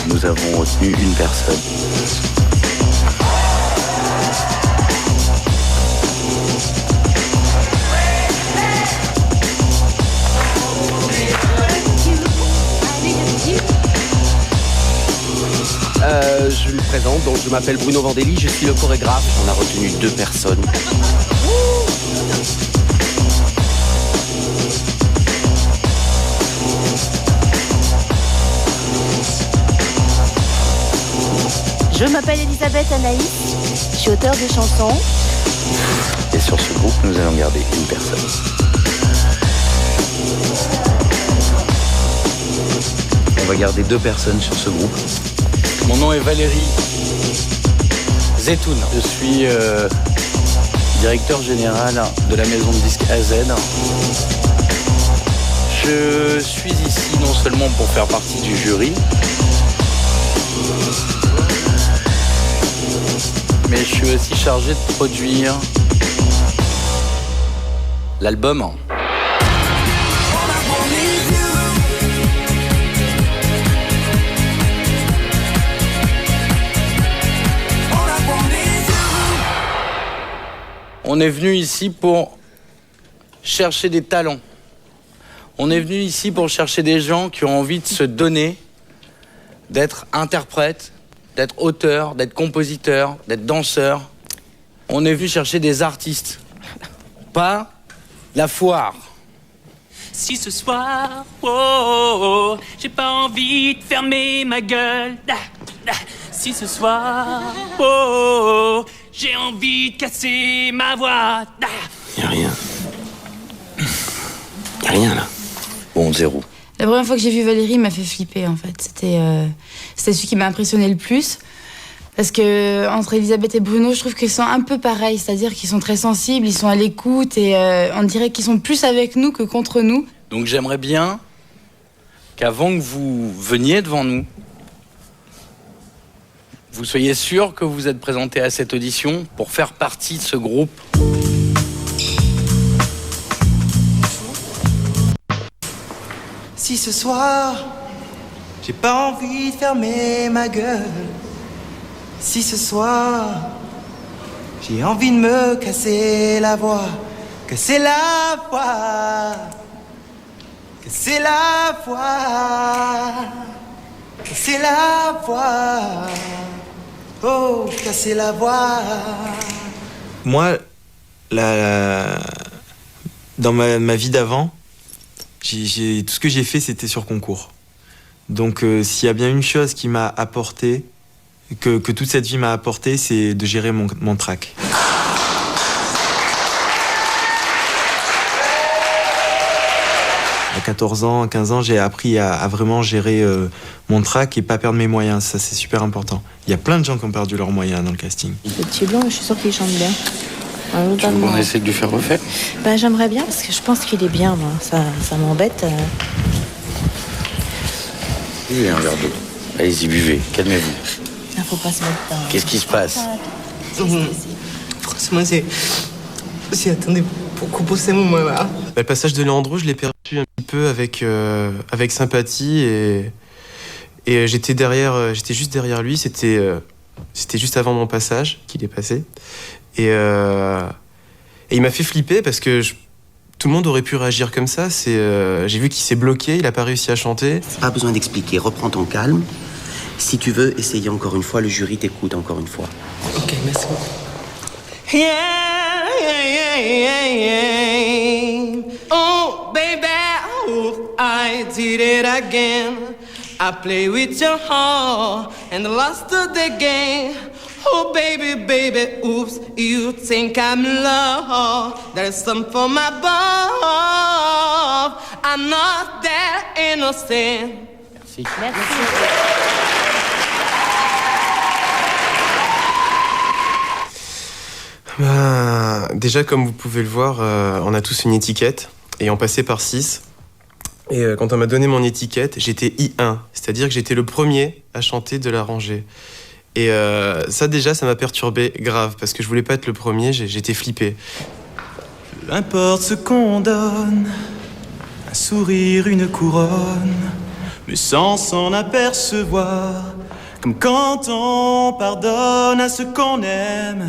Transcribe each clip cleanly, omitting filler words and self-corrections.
nous avons retenu une personne. Je me présente, donc je m'appelle Bruno Vandelli, je suis le chorégraphe. On a retenu 2 personnes. Je m'appelle Elisabeth Anaïs, je suis auteure de chansons. Et sur ce groupe, nous allons garder une personne. On va garder 2 personnes sur ce groupe. Mon nom est Valérie Zetoun. Je suis directeur général de la maison de disques AZ. Je suis ici non seulement pour faire partie du jury, mais je suis aussi chargé de produire l'album. On est venu ici pour chercher des talents. On est venu ici pour chercher des gens qui ont envie de se donner, d'être interprètes, d'être auteurs, d'être compositeurs, d'être danseurs. On est venu chercher des artistes, pas la foire. Si ce soir, oh, j'ai pas envie de fermer ma gueule. Si ce soir, oh, j'ai envie de casser ma voix. Y'a rien. Y'a rien là. Bon, 0. La première fois que j'ai vu Valérie m'a fait flipper en fait. C'était celui qui m'a impressionné le plus. Parce que entre Elisabeth et Bruno, je trouve qu'ils sont un peu pareils. C'est-à-dire qu'ils sont très sensibles, ils sont à l'écoute et on dirait qu'ils sont plus avec nous que contre nous. Donc j'aimerais bien qu'avant que vous veniez devant nous, vous soyez sûr que vous êtes présenté à cette audition pour faire partie de ce groupe. Si ce soir, j'ai pas envie de fermer ma gueule. Si ce soir, j'ai envie de me casser la voix. Casser la voix. Casser la voix. Casser la voix. Oh, casser la voix. Moi, dans ma vie d'avant, tout ce que j'ai fait, c'était sur concours. Donc, s'il y a bien une chose qui m'a apporté, que toute cette vie m'a apporté, c'est de gérer mon track. À 14 ans, 15 ans, j'ai appris à vraiment gérer mon track et pas perdre mes moyens. Ça, c'est super important. Il y a plein de gens qui ont perdu leurs moyens dans le casting. Le petit blanc, je suis sûre qu'il chante bien. Tu veux qu'on essaie de lui faire refaire ? Bah, j'aimerais bien, parce que je pense qu'il est bien, moi. Ça m'embête. Buvez un verre d'eau. Allez-y, buvez. Calmez-vous. Il faut pas se mettre dedans. Qu'est-ce qui se passe ? Franchement, j'y attendais beaucoup pour ces moments-là. Le passage de Léandro, je l'ai perçu un petit peu avec sympathie et j'étais juste derrière lui. C'était juste avant mon passage qu'il est passé et il m'a fait flipper parce que tout le monde aurait pu réagir comme ça. J'ai vu qu'il s'est bloqué, il a pas réussi à chanter. Pas besoin d'expliquer, reprends ton calme. Si tu veux essayer encore une fois, le jury t'écoute encore une fois. Ok, merci beaucoup. Oh, baby, oh, I did it again. I play with your heart and lost the game. Oh, baby, baby, oops, you think I'm in love. There's some for my above. I'm not that innocent. Merci. Merci. Déjà, comme vous pouvez le voir, on a tous une étiquette, ayant passé par 6. Et quand on m'a donné mon étiquette, j'étais I1, c'est-à-dire que j'étais le premier à chanter de la rangée. Et ça, déjà, ça m'a perturbé grave, parce que je voulais pas être le premier, j'étais flippé. Peu importe ce qu'on donne, un sourire, une couronne, mais sans s'en apercevoir. Comme quand on pardonne à ce qu'on aime,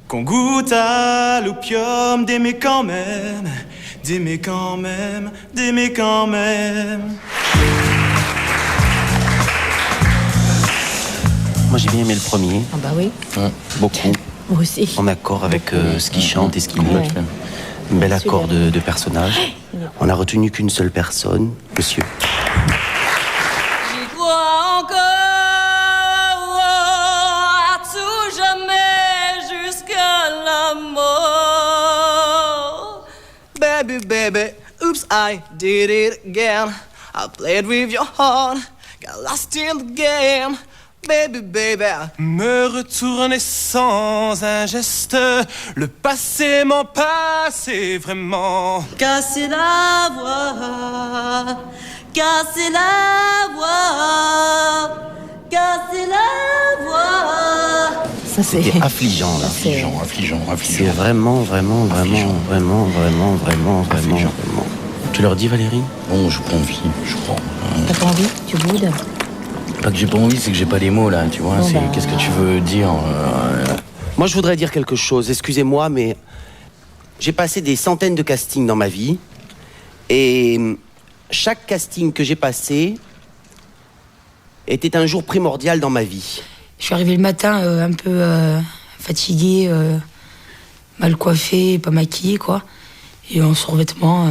qu'on goûte à l'opium d'aimer quand même, d'aimer quand même, d'aimer quand même. Moi j'ai bien aimé le premier. Ah bah oui. Beaucoup. Moi aussi. En accord avec ce qu'il chante et ce qu'il dit. Un bel accord de personnages. On n'a retenu qu'une seule personne, monsieur. J'y crois encore à tout jamais jusqu'à la mort. Baby, baby, oops, I did it again. I played with your heart, got lost in the game. Baby, baby, Me retourner sans un geste, le passé m'en passé vraiment. casser la voix, casser la voix, casser la voix. Ça c'est C'était affligeant là. Affligeant. C'est vraiment. Tu leur dis Valérie? Bon, j'ai pas envie, je crois. T'as pas envie? Tu boudes? Pas que j'ai pas envie, c'est que j'ai pas les mots là, tu vois. Bon, bah. Qu'est-ce que tu veux dire Moi je voudrais dire quelque chose, excusez-moi, mais j'ai passé des centaines de castings dans ma vie. Et chaque casting que j'ai passé était un jour primordial dans ma vie. Je suis arrivée le matin un peu fatiguée, mal coiffée, pas maquillée, quoi. Et en survêtement.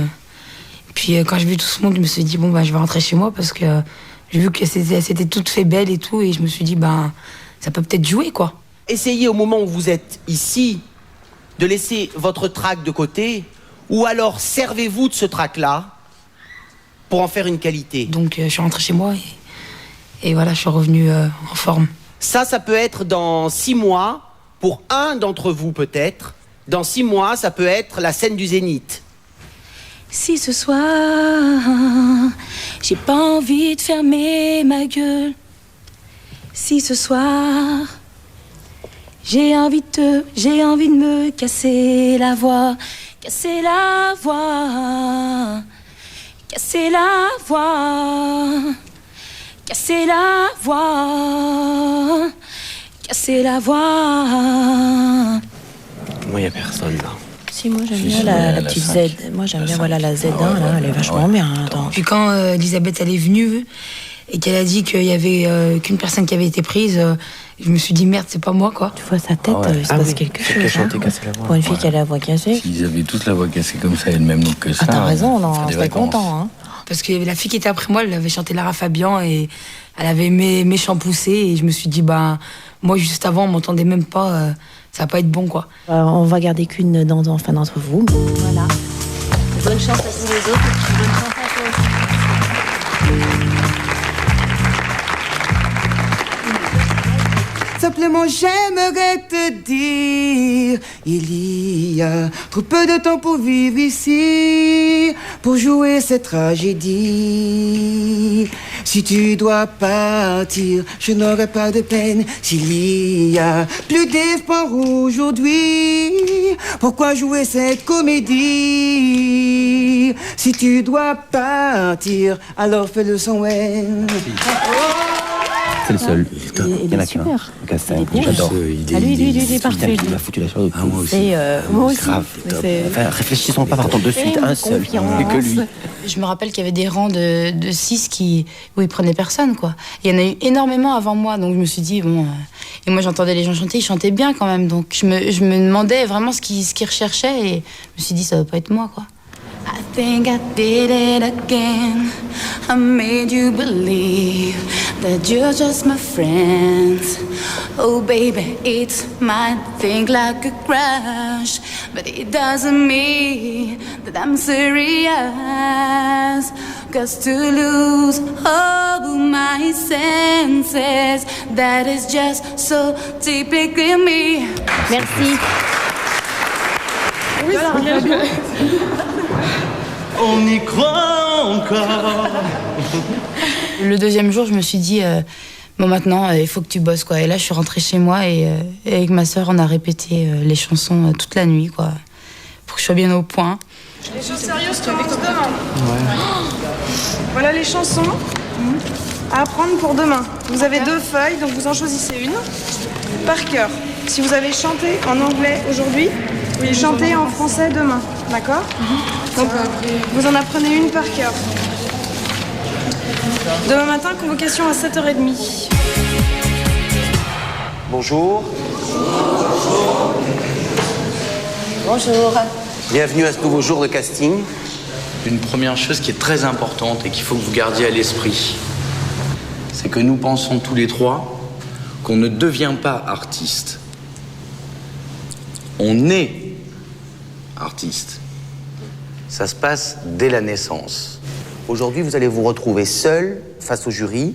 Puis quand j'ai vu tout ce monde, je me suis dit, bon, bah, je vais rentrer chez moi parce que j'ai vu que c'était toutes fait belle et tout. Et je me suis dit, bah, ça peut peut-être jouer, quoi. Essayez au moment où vous êtes ici de laisser votre trac de côté, ou alors servez-vous de ce trac-là pour en faire une qualité. Donc je suis rentrée chez moi et voilà, je suis revenue en forme. Ça peut être dans 6 mois, pour un d'entre vous peut-être. Dans 6 mois, ça peut être la scène du Zénith. Si ce soir, j'ai pas envie de fermer ma gueule. Si ce soir, j'ai envie de me casser la voix, casser la voix, casser la voix, casser la voix, casser la voix. Moi, y a personne là. Si, moi j'aime bien la petite Z. Moi j'aime bien voilà, la Z1, là, elle est vachement bien. Attends. Puis quand Elisabeth elle est venue et qu'elle a dit qu'il y avait qu'une personne qui avait été prise, je me suis dit merde, c'est pas moi quoi. Tu vois sa tête, il se passe quelque chose. Pour une fille qui a la voix cassée. S'ils avaient toute la voix cassée comme ça et le même look que ça. Ah, t'as raison, on ferait des serait vacances. content. Hein. Parce que la fille qui était après moi, elle avait chanté Lara Fabian et elle avait mes chants poussés et je me suis dit bah moi juste avant on m'entendait même pas, ça va pas être bon quoi. On va garder qu'une d'entre vous. Voilà. Bonne chance à tous les autres et puis bonne chance à toi aussi. Simplement j'aimerais te dire, il y a trop peu de temps pour vivre ici, pour jouer cette tragédie. Si tu dois partir, je n'aurai pas de peine. S'il y a plus d'espoir aujourd'hui, pourquoi jouer cette comédie? Si tu dois partir, alors fais-le sans haine. C'est le seul. Il est super. J'adore. Il est parfait. Il m'a foutu la chose. Ah, moi aussi. Et moi aussi. Grave. Enfin, réfléchissons pas, partons de suite. Un seul. Et que lui. Je me rappelle qu'il y avait des rangs de 6 où ils prenaient personne quoi. Il y en a eu énormément avant moi donc je me suis dit bon. Et moi j'entendais les gens chanter, ils chantaient bien quand même donc je me demandais vraiment ce qu'ils recherchaient et je me suis dit ça va pas être moi quoi. I think I did it again. I made you believe that you're just my friends. Oh baby, it might think like a crush, but it doesn't mean that I'm serious. 'Cause to lose all my senses, that is just so typically me. Merci. On y croit encore. Le deuxième jour, je me suis dit, bon maintenant, il faut que tu bosses quoi. Et là, je suis rentrée chez moi et avec ma sœur, on a répété les chansons toute la nuit quoi, pour que je sois bien au point. Les choses sérieuses commencent demain. Ouais. Voilà les chansons. à apprendre pour demain. Vous avez 2 feuilles, donc vous en choisissez une. Par cœur. Si vous avez chanté en anglais aujourd'hui, chantez en français demain. D'accord? Donc, vous en apprenez une par cœur. Demain matin, convocation à 7h30. Bonjour. Bonjour. Bienvenue à ce nouveau jour de casting. Une première chose qui est très importante et qu'il faut que vous gardiez à l'esprit, c'est que nous pensons tous les trois qu'on ne devient pas artiste. On est artiste. Ça se passe dès la naissance. Aujourd'hui, vous allez vous retrouver seul face au jury.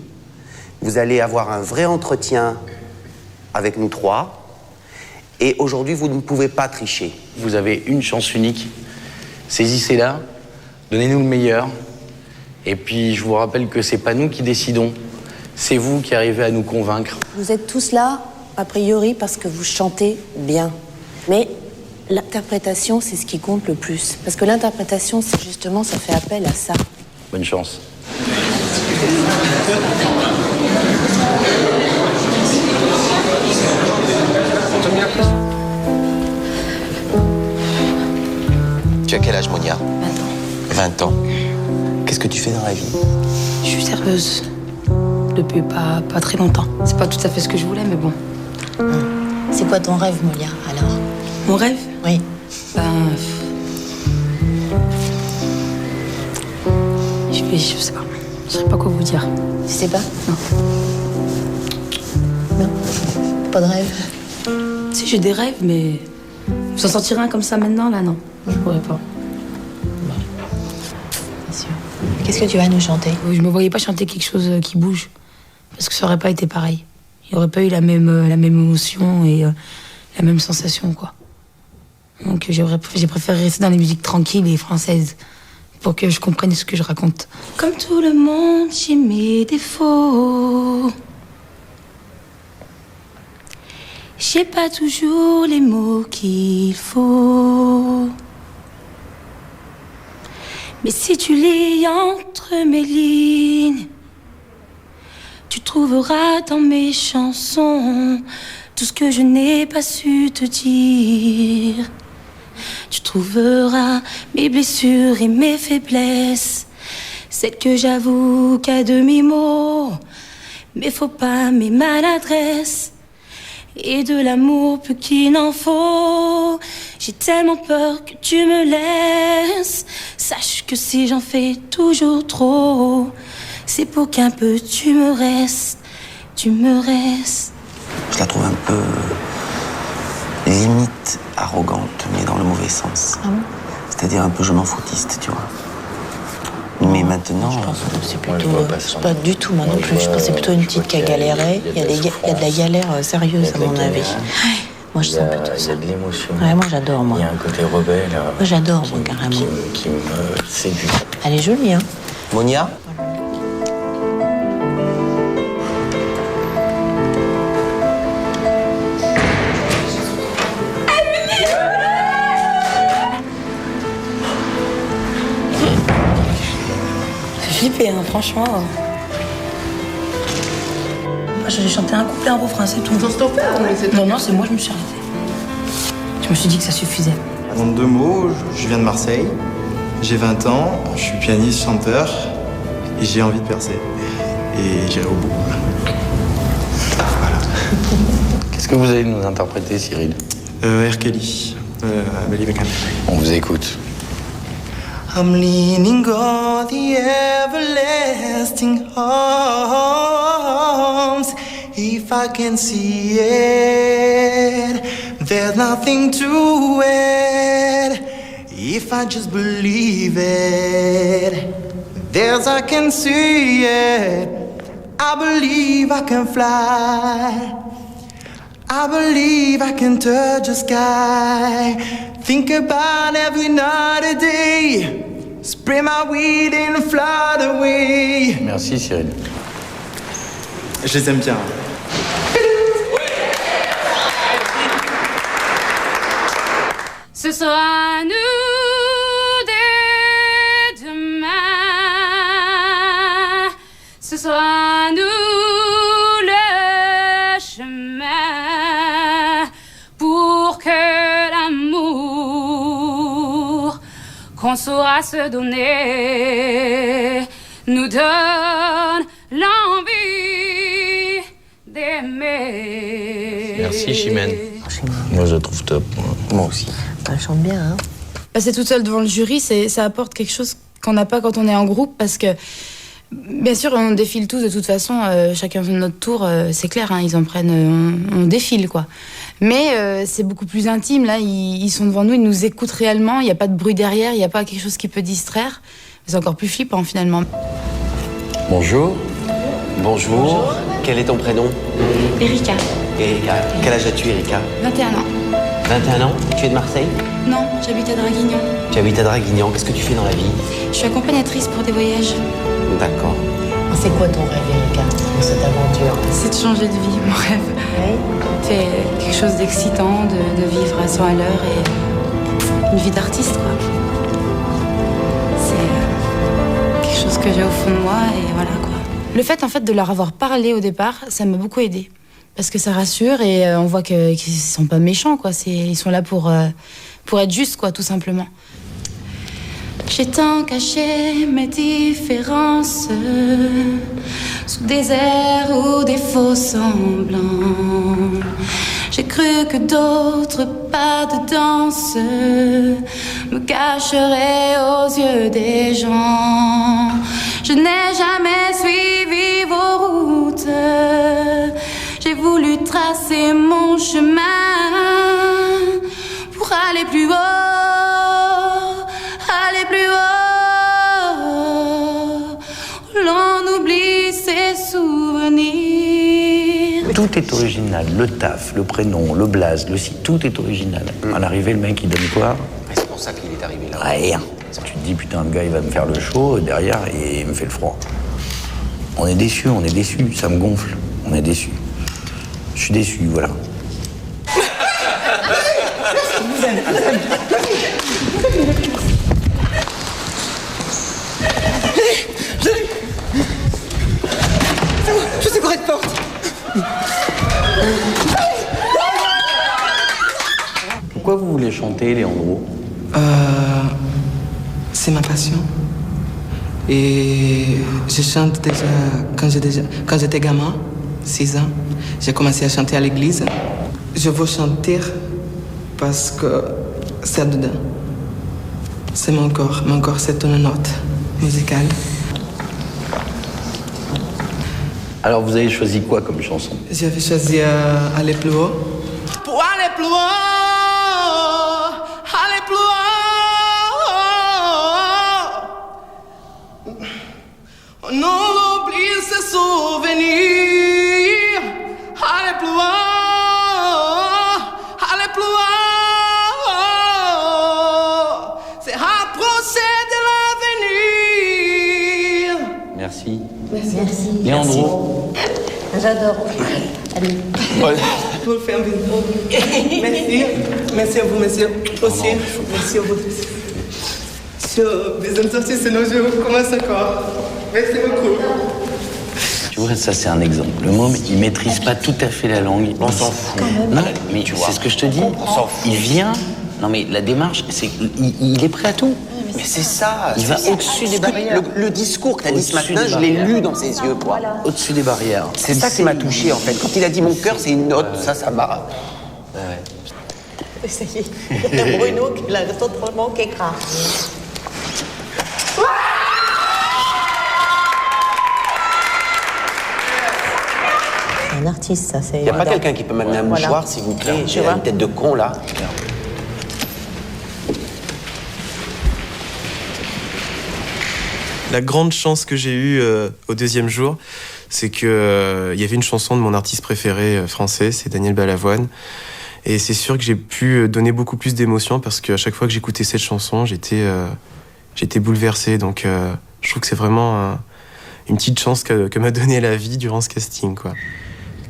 Vous allez avoir un vrai entretien avec nous trois. Et aujourd'hui, vous ne pouvez pas tricher. Vous avez une chance unique. Saisissez-la, donnez-nous le meilleur. Et puis, je vous rappelle que c'est pas nous qui décidons. C'est vous qui arrivez à nous convaincre. Vous êtes tous là, a priori, parce que vous chantez bien. Mais l'interprétation, c'est ce qui compte le plus. Parce que l'interprétation, c'est justement, ça fait appel à ça. Bonne chance. Tu as quel âge, Monia? 20 ans. Qu'est-ce que tu fais dans la vie? Je suis serveuse. Depuis pas très longtemps. C'est pas tout à fait ce que je voulais, mais bon. C'est quoi ton rêve, Monia, alors? Mon rêve? Oui. Je sais pas. Je sais pas quoi vous dire. Tu sais pas? Non. Non. Pas de rêve? Si, j'ai des rêves, mais... Vous en sortirez un comme ça maintenant, là, non. Je pourrais pas. Bien sûr. Qu'est-ce que tu vas nous chanter? Je me voyais pas chanter quelque chose qui bouge. Parce que ça aurait pas été pareil. Il y aurait pas eu la même émotion et la même sensation, quoi. Donc j'ai préféré rester dans les musiques tranquilles et françaises pour que je comprenne ce que je raconte. Comme tout le monde, j'ai mes défauts. J'ai pas toujours les mots qu'il faut. Mais si tu lis entre mes lignes, tu trouveras dans mes chansons tout ce que je n'ai pas su te dire. Tu trouveras mes blessures et mes faiblesses, celles que j'avoue qu'à demi-mot, mes faux pas, mes maladresses, et de l'amour peu qu'il n'en faut. J'ai tellement peur que tu me laisses. Sache que si j'en fais toujours trop, c'est pour qu'un peu tu me restes. Tu me restes. Je la trouve un peu limite arrogante, mais dans le mauvais sens. Ah bon? C'est-à-dire un peu je m'en foutiste, tu vois. Mais maintenant... Je pense que c'est plutôt... c'est pas du tout moi non plus. Je pense que c'est plutôt une petite qui a galéré. Il y a de la galère sérieuse à mon avis. Ouais. Moi je sens plutôt ça. Il y a de l'émotion. Ouais, moi j'adore, moi. Il y a un côté rebelle. Moi j'adore, moi, carrément. Qui me séduit. Elle est jolie, hein. Monia? Flippé, hein, franchement. Moi, j'ai chanté un couplet, un refrain, c'est tout. Non, c'est moi, je me suis arrêtée. Je me suis dit que ça suffisait. En 2 mots, je viens de Marseille, j'ai 20 ans, je suis pianiste, chanteur, et j'ai envie de percer. Et j'irai au bout. Voilà. Qu'est-ce que vous allez nous interpréter, Cyril? R. Kelly, Believe I Can Fly. On vous écoute. I'm leaning on the everlasting arms. If I can see it, there's nothing to it. If I just believe it, there's I can see it. I believe I can fly. I believe I can touch the sky. Think about every night a day. Spread my weed and fly away. Merci, Cyril. Je les aime bien. Ce sera à nous dès demain. Ce qu'on saura se donner, nous donne l'envie d'aimer. Merci Chimène. Moi je trouve top. Moi aussi. Elle chante bien, hein. Passer toute seule devant le jury, ça apporte quelque chose qu'on n'a pas quand on est en groupe, parce que bien sûr on défile tous de toute façon, chacun de notre tour, c'est clair, hein, ils en prennent, on défile quoi. Mais c'est beaucoup plus intime, là, ils sont devant nous, ils nous écoutent réellement, il n'y a pas de bruit derrière, il n'y a pas quelque chose qui peut distraire. C'est encore plus flippant finalement. Bonjour. Bonjour. Quel est ton prénom? Erika. Erika. Quel âge as-tu, Erika? 21 ans. 21 ans. Tu es de Marseille? Non, j'habite à Draguignan. Tu habites à Draguignan. Qu'est-ce que tu fais dans la vie? Je suis accompagnatrice pour des voyages. D'accord. C'est quoi ton rêve, Erika, pour cette aventure? C'est de changer de vie, mon rêve. Oui. C'est quelque chose d'excitant, de vivre à 100 à l'heure et une vie d'artiste, quoi. C'est quelque chose que j'ai au fond de moi et voilà, quoi. Le fait, en fait, de leur avoir parlé au départ, ça m'a beaucoup aidée. Parce que ça rassure et on voit qu'ils sont pas méchants, quoi. Ils sont là pour être justes, quoi, tout simplement. J'ai tant caché mes différences sous des airs ou des faux semblants. J'ai cru que d'autres pas de danse me cacheraient aux yeux des gens. Je n'ai jamais suivi vos routes. J'ai voulu tracer mon chemin pour aller plus haut. Aller plus haut, l'on oublie ses souvenirs. Tout est original, le taf, le prénom, le blaze, le site, tout est original. À l'arrivée, le mec, il donne quoi? C'est pour ça qu'il est arrivé là. Rien. Tu te dis, putain, le gars, il va me faire le show, derrière, et il me fait le froid. On est déçus, ça me gonfle. On est déçus. Je suis déçu, voilà. Je sais quoi être porte. Pourquoi vous voulez chanter, Léandro? C'est ma passion. Et je chante déjà quand j'étais gamin, 6 ans. J'ai commencé à chanter à l'église. Je veux chanter parce que c'est dedans. C'est mon corps c'est une note musicale. Alors vous avez choisi quoi comme chanson? J'avais choisi Aller plus haut. Pour aller plus haut, aller plus haut. On oublie ses souvenirs. Aller plus haut, aller plus haut. C'est rapprocher de l'avenir. Merci. Merci. Léandro. J'adore. Allez. Pour faire un bisou. Merci. Merci à vous, monsieur. Aussi. Merci à vous. J'ai besoin de sortir, sinon je commence encore. Merci beaucoup. Tu vois, ça c'est un exemple. Le môme, il maîtrise pas tout à fait la langue. On s'en fout. Non, mais c'est ce que je te dis. Il vient. Non, mais la démarche, c'est qu'il est prêt à tout. Mais c'est ça. Il va au-dessus des barrières. Le discours que tu as dit ce matin, je l'ai lu dans ses yeux, quoi. Au-dessus des barrières. C'est ça qui m'a touché, en fait. Quand il a dit mon cœur, c'est une note. Ça m'a. Ça y est, il y a Bruno qui a le sentiment qui écrase. C'est un artiste, ça. Il n'y a pas quelqu'un qui peut m'amener un mouchoir, s'il vous plaît? J'ai une tête de con, là. La grande chance que j'ai eue au deuxième jour, c'est que y avait une chanson de mon artiste préféré français, c'est Daniel Balavoine. Et c'est sûr que j'ai pu donner beaucoup plus d'émotions parce qu'à chaque fois que j'écoutais cette chanson, j'étais bouleversé. Donc je trouve que c'est vraiment une petite chance que m'a donnée la vie durant ce casting, quoi.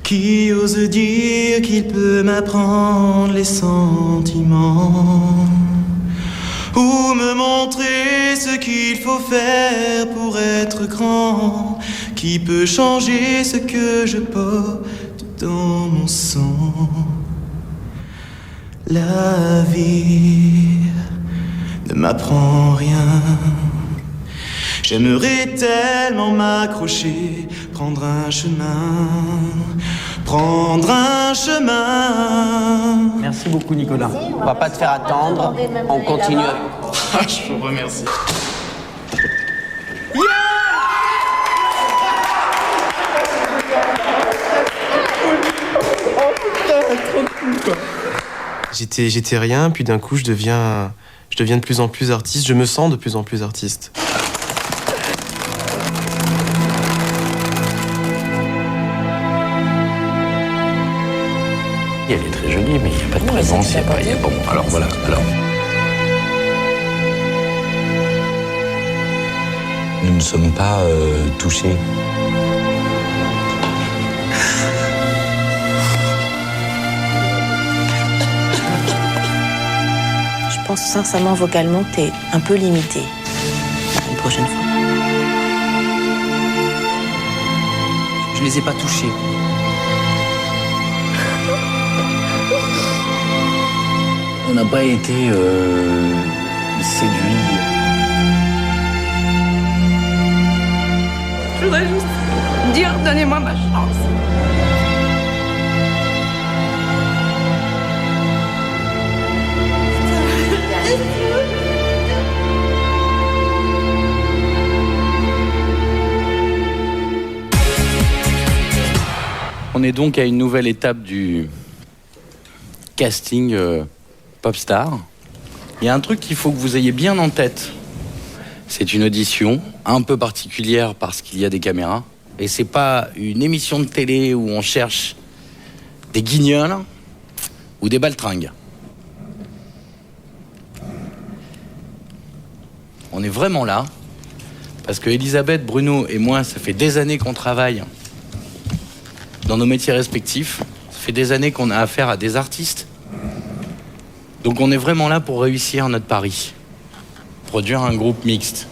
Qui ose dire qu'il peut m'apprendre les sentiments ou me montrer ce qu'il faut faire pour être grand? Qui peut changer ce que je porte dans mon sang? La vie ne m'apprends rien. J'aimerais tellement m'accrocher, prendre un chemin. Merci beaucoup, Nicolas. On va pas te faire attendre, on continue. Je vous remercie. J'étais rien, puis d'un coup je deviens de plus en plus artiste, je me sens de plus en plus artiste. Elle est très jolie, mais il n'y a pas de présence, il n'y a pas... Bon, alors voilà, alors... Nous ne sommes pas touchés. Je pense sincèrement, vocalement, que t'es un peu limité. Une prochaine fois. Je les ai pas touchés. On n'a pas été séduits. Je voudrais juste dire, donnez-moi ma chance. On est donc à une nouvelle étape du casting Popstar. Il y a un truc qu'il faut que vous ayez bien en tête. C'est une audition un peu particulière parce qu'il y a des caméras. Et c'est pas une émission de télé où on cherche des guignols ou des baltringues. On est vraiment là parce que Elisabeth, Bruno et moi, ça fait des années qu'on travaille dans nos métiers respectifs. Ça fait des années qu'on a affaire à des artistes. Donc on est vraiment là pour réussir notre pari. Produire un groupe mixte.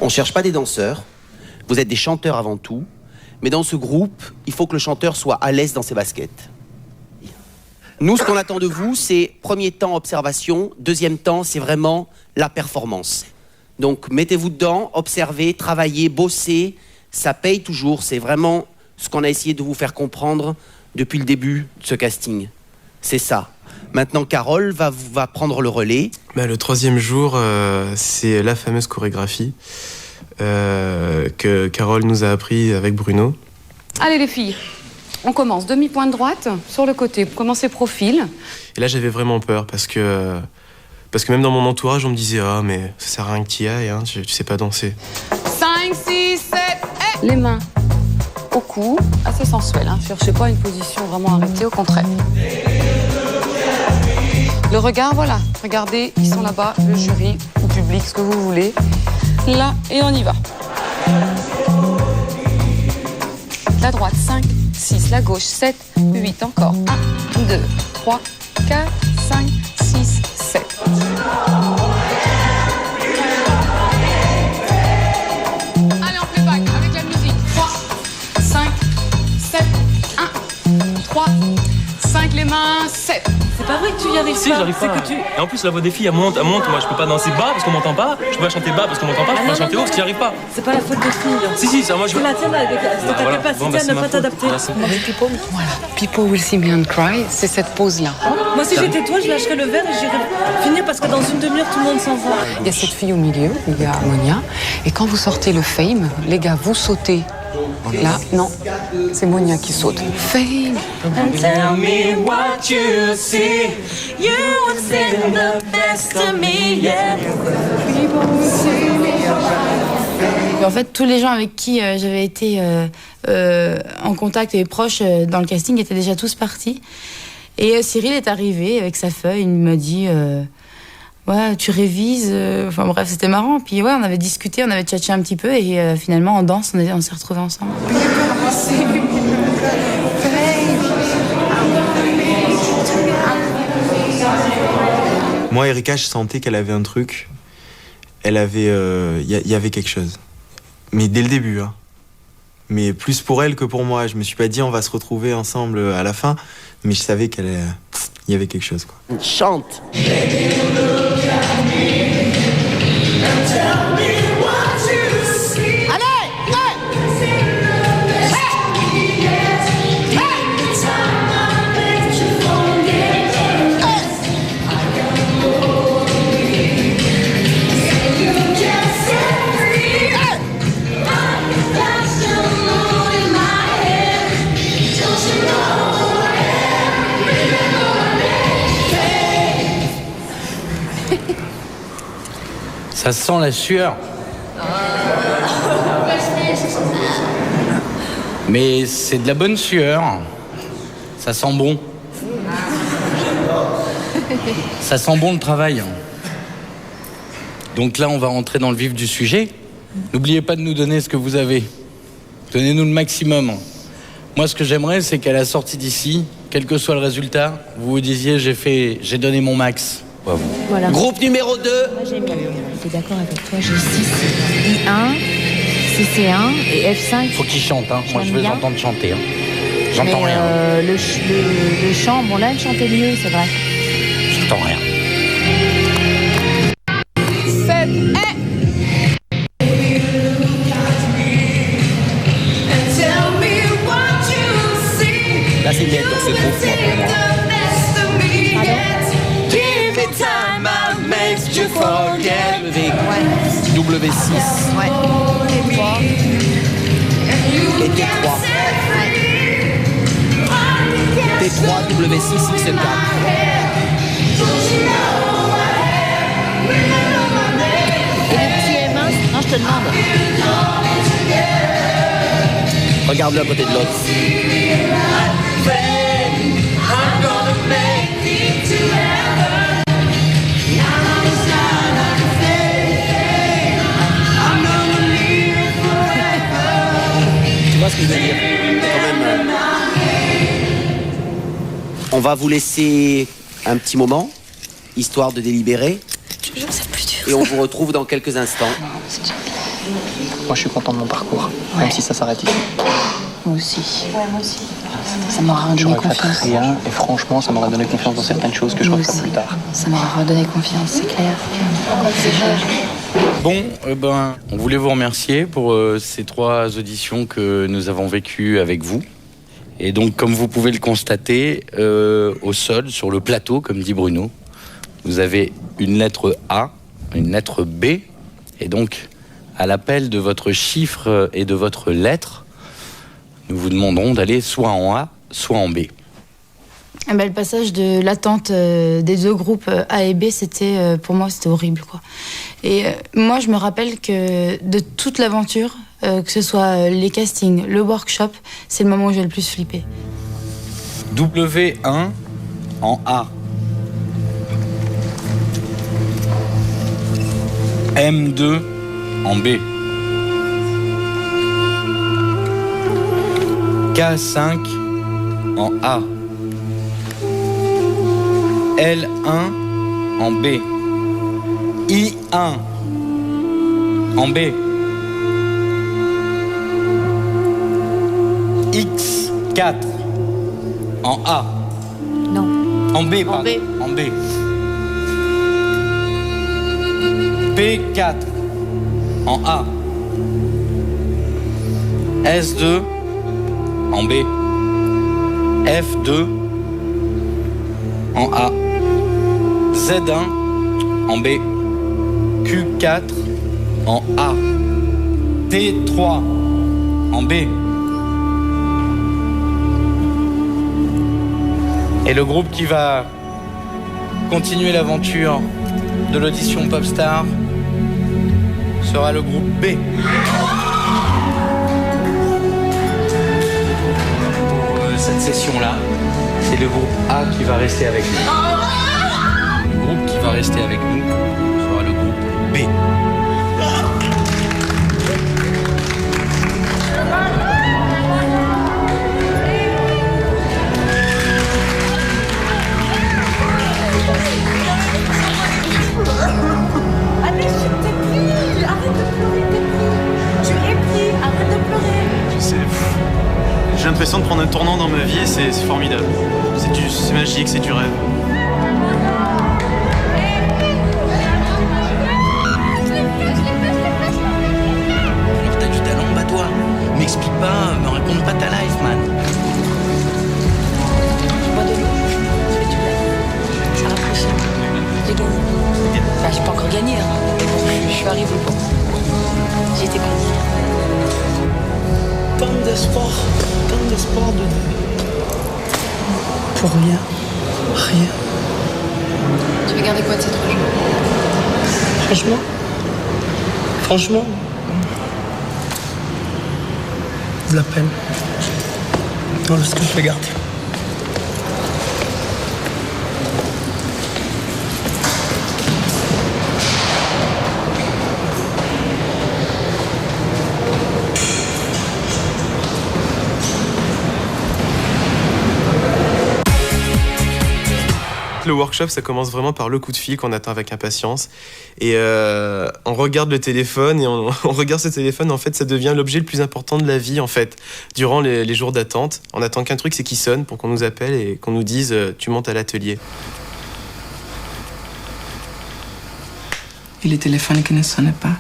On cherche pas des danseurs. Vous êtes des chanteurs avant tout. Mais dans ce groupe, il faut que le chanteur soit à l'aise dans ses baskets. Nous, ce qu'on attend de vous, c'est premier temps observation, deuxième temps, c'est vraiment la performance. Donc mettez-vous dedans, observez, travaillez, bossez. Ça paye toujours. C'est vraiment ce qu'on a essayé de vous faire comprendre depuis le début de ce casting. C'est ça. Maintenant, Carole va prendre le relais. Le troisième jour, c'est la fameuse chorégraphie que Carole nous a appris avec Bruno. Allez les filles, on commence. Demi-point de droite, sur le côté. Vous commencez profil. Et là, j'avais vraiment peur parce que même dans mon entourage, on me disait « Ah, mais ça sert à rien que t'y ailles, hein, tu sais pas danser. » 5, 6, 7, et... Les mains au cou, assez sensuel. Hein. Cherchez pas une position vraiment arrêtée, au contraire. Le regard, voilà. Regardez, ils sont là-bas, le jury, le public, ce que vous voulez. Là, et on y va. La droite, 5, 6. La gauche, 7, 8. Encore. 1, 2, 3, 4, 5, 6, 7. Allez, en playback, avec la musique. 3, 5, 7, 1, 3, 5, les mains, 7. C'est pas vrai que tu y arrives si, pas. j'arrive pas. Et en plus, la voix des filles, elle monte. Moi, je peux pas danser bas parce qu'on m'entend pas. Je peux pas chanter bas parce qu'on m'entend pas. Je peux pas chanter haut parce que j'y arrive pas. C'est pas la faute des filles. Si, ça, moi, je C'est la tienne avec ta voilà. capacité à ne pas t'adapter. Voilà. People will see me and cry, c'est cette pause-là. Moi, si j'étais toi, je lâcherais le verre et j'irais finir parce que dans une demi-heure, tout le monde s'en va. Il y a cette fille au milieu, il y a Monia. Et quand vous sortez le fame, les gars, vous sautez. Là, non, c'est Monia qui saute. Fame. And tell me what you see. You would sing the best to me, yeah. Et en fait, tous les gens avec qui j'avais été en contact et proches dans le casting étaient déjà tous partis. Et Cyril est arrivé avec sa feuille, il m'a dit ouais, tu révises. Enfin bref, c'était marrant. Puis ouais, on avait discuté, on avait tchatché un petit peu et finalement en danse, on s'est retrouvés ensemble. Moi, Erika, je sentais qu'elle avait un truc. Elle avait, y avait quelque chose. Mais dès le début, hein. Mais plus pour elle que pour moi. Je me suis pas dit on va se retrouver ensemble à la fin, mais je savais qu'elle, y avait quelque chose, quoi. Chante. Baby, look at me. Ça sent la sueur. Mais c'est de la bonne sueur. Ça sent bon. Ça sent bon le travail. Donc là, on va rentrer dans le vif du sujet. N'oubliez pas de nous donner ce que vous avez. Donnez-nous le maximum. Moi, ce que j'aimerais, c'est qu'à la sortie d'ici, quel que soit le résultat, vous vous disiez j'ai donné mon max. Voilà. Groupe numéro 2. Moi, j'ai mis. J'étais d'accord avec toi, j'ai 6, I1, CC1 et F5. Faut qu'ils chantent, hein. Moi, je veux les entendre chanter. Hein. J'entends Mais, rien. Le chant, bon là, elle chantait mieux, c'est vrai. J'entends rien. 7 et... Là, c'est net dans ce groupe, moi, pour moi. W6. Ouais. Et T3. T3, W6, X4. Non, je te demande. Regarde-le à côté de l'autre. Tu vois ce que je veux dire? Quand même, on va vous laisser un petit moment, histoire de délibérer. Je jure, c'est plus dur. Et on vous retrouve dans quelques instants. Moi, je suis content de mon parcours, même si ça s'arrête ici. Moi aussi. Ouais, moi aussi. Ça m'aura redonné Je regrette confiance. rien, et franchement, ça m'aura donné confiance dans certaines choses que je Moi referai aussi. plus tard. Ça m'aura redonné confiance, c'est clair. C'est clair. Bon, on voulait vous remercier pour ces 3 auditions que nous avons vécues avec vous. Et donc, comme vous pouvez le constater, au sol, sur le plateau, comme dit Bruno, vous avez une lettre A, une lettre B, et donc, à l'appel de votre chiffre et de votre lettre, nous vous demanderons d'aller soit en A, soit en B. Ah bah, le passage de l'attente des 2 groupes A et B, c'était pour moi, c'était horrible, quoi. Et moi, je me rappelle que de toute l'aventure, que ce soit les castings, le workshop, c'est le moment où j'ai le plus flippé. W1 en A. M2 en B. K5 en A. L1 en B. I1 en B. X4 en A. Non. En B, pardon. B. En B. P4 en A. S2 en B. F2 en A. Z1 en B. Q4 en A. T3 en B. Et le groupe qui va continuer l'aventure de l'audition Popstar sera le groupe B. Pour cette session-là, c'est le groupe A qui va rester avec nous. Le groupe qui va rester avec nous sera le groupe B. Allez, je t'ai pris. Arrête de pleurer, t'es pris. Tu es pris, arrête de pleurer. J'ai l'impression de prendre un tournant dans ma vie et c'est formidable. C'est magique, c'est du rêve. Alors t'as du talent, bah toi. M'explique pas, me raconte pas ta life, man. Bois de l'eau. Ce que tu veux. Ça rafraîchit. J'ai gagné. Enfin, j'ai pas encore gagné, hein. Mais bon, je suis arrivée au bout. J'ai été contente. Tant d'espoir de... Pour rien. Rien. Tu veux garder quoi de ces 3 jours? Franchement, Franchement, de la peine. Voilà ce que je vais garder. Le workshop, ça commence vraiment par le coup de fil qu'on attend avec impatience. Et on regarde le téléphone et on regarde ce téléphone. En fait, ça devient l'objet le plus important de la vie, en fait. Durant les jours d'attente, on attend qu'un truc, c'est qu'il sonne pour qu'on nous appelle et qu'on nous dise « tu montes à l'atelier ». Et les téléphones qui ne sonnaient pas.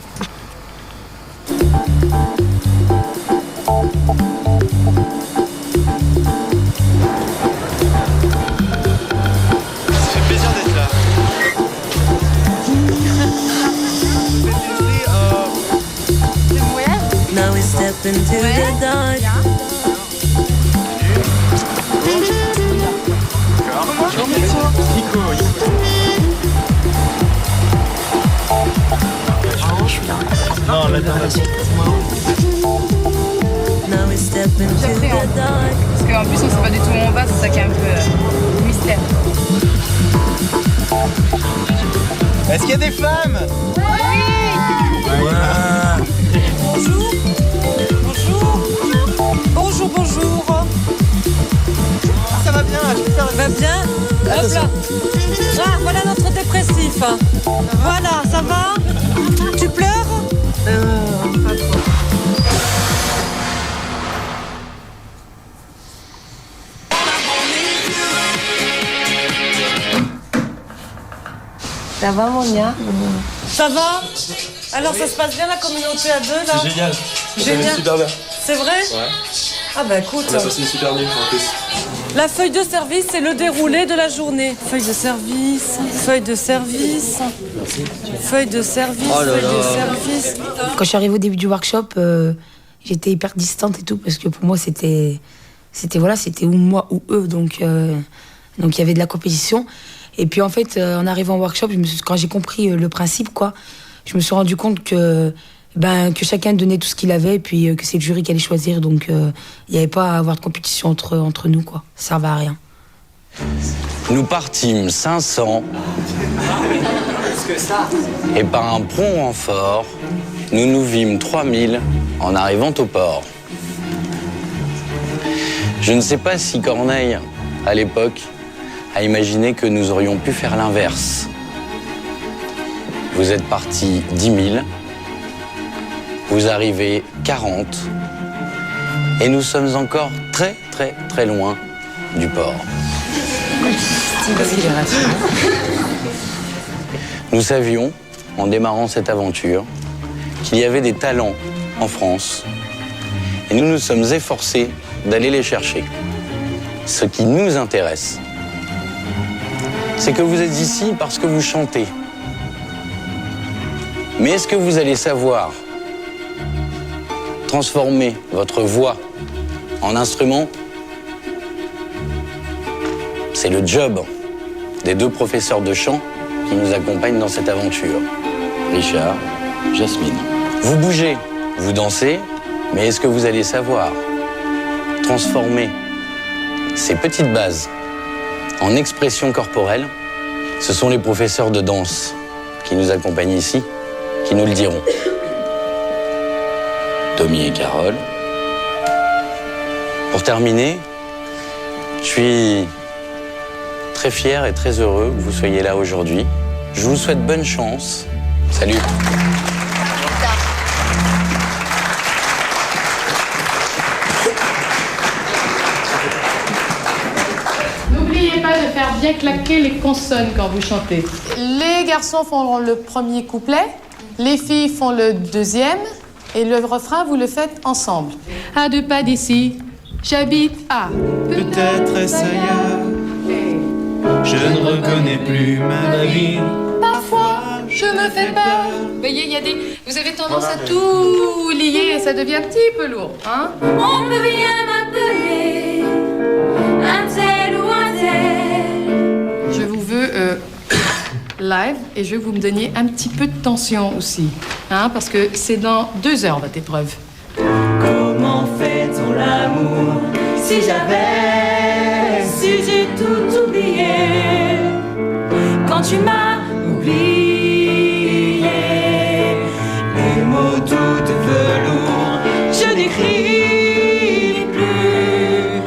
Into the dark. Non, là, Now we step into the dark. Parce qu'en plus, on sait pas du tout où on va, c'est ça qui est un peu mystère. Est-ce qu'il y a des femmes? Oui. Bonjour. Bonjour, bonjour. Ça va bien, je peux faire... Va bien. Hop là. Ah, voilà notre dépressif. Voilà, ça va? Tu pleures? Pas trop. Ça va, Monia? Ça va? Alors, ça se passe bien la communauté à deux, là? C'est génial. Génial. Super bien. C'est vrai? Ouais. Ah bah écoute. On a passé une super nuit en plus. La feuille de service, c'est le déroulé de la journée. Feuille de service, feuille de service, feuille de service, feuille de service. Quand je suis arrivée au début du workshop, j'étais hyper distante et tout, parce que pour moi, c'était ou moi ou eux. Donc il y avait de la compétition. Et puis en fait, en arrivant au workshop, quand j'ai compris le principe, quoi, je me suis rendu compte que chacun donnait tout ce qu'il avait et puis que c'est le jury qui allait choisir. Donc il n'y avait pas à avoir de compétition entre nous, quoi. Ça servait à rien. Nous partîmes 500 et par un prompt renfort, nous nous vîmes 3000 en arrivant au port. Je ne sais pas si Corneille, à l'époque, a imaginé que nous aurions pu faire l'inverse. Vous êtes partis 10 000, vous arrivez 40, et nous sommes encore très très très loin du port. Nous savions, en démarrant cette aventure, qu'il y avait des talents en France, et nous nous sommes efforcés d'aller les chercher. Ce qui nous intéresse, c'est que vous êtes ici parce que vous chantez. Mais est-ce que vous allez savoir transformer votre voix en instrument? C'est le job des deux professeurs de chant qui nous accompagnent dans cette aventure. Richard, Jasmine. Vous bougez, vous dansez, mais est-ce que vous allez savoir transformer ces petites bases en expression corporelle? Ce sont les professeurs de danse qui nous accompagnent ici, qui nous le diront. Tommy et Carole. Pour terminer, je suis très fier et très heureux que vous soyez là aujourd'hui. Je vous souhaite bonne chance. Salut. N'oubliez pas de faire bien claquer les consonnes quand vous chantez. Les garçons font le premier couplet, les filles font le deuxième, et le refrain, vous le faites ensemble. À 2 pas d'ici, j'habite à... Peut-être est-ce ailleurs. Je ne reconnais plus ma ville. Parfois, je me fais peur. Vous voyez, vous avez tendance à tout lier et ça devient un petit peu lourd. Hein? On peut bien m'appeler un tel ou un tel. Je vous veux live et je veux que vous me donniez un petit peu de tension aussi. Hein, parce que c'est dans 2 heures votre épreuve. Comment fait-on l'amour si j'avais su j'ai tout oublié quand tu m'as oublié les mots tout de velours je n'écris plus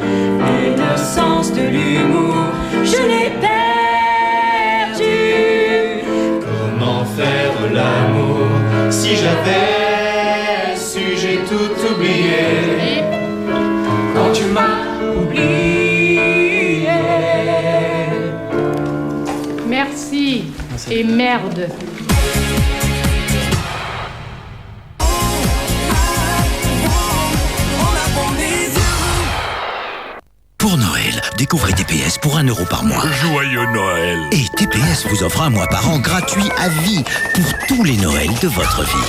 et le sens de l'humour je l'ai perdu. Comment faire l'amour si j'avais su j'ai tout oublié quand tu m'as oublié. Merci. Et merde. Pour Noël, découvrez TPS pour 1 € par mois. Joyeux Noël. Et TPS vous offre 1 mois par an gratuit à vie pour tous les Noëls de votre vie.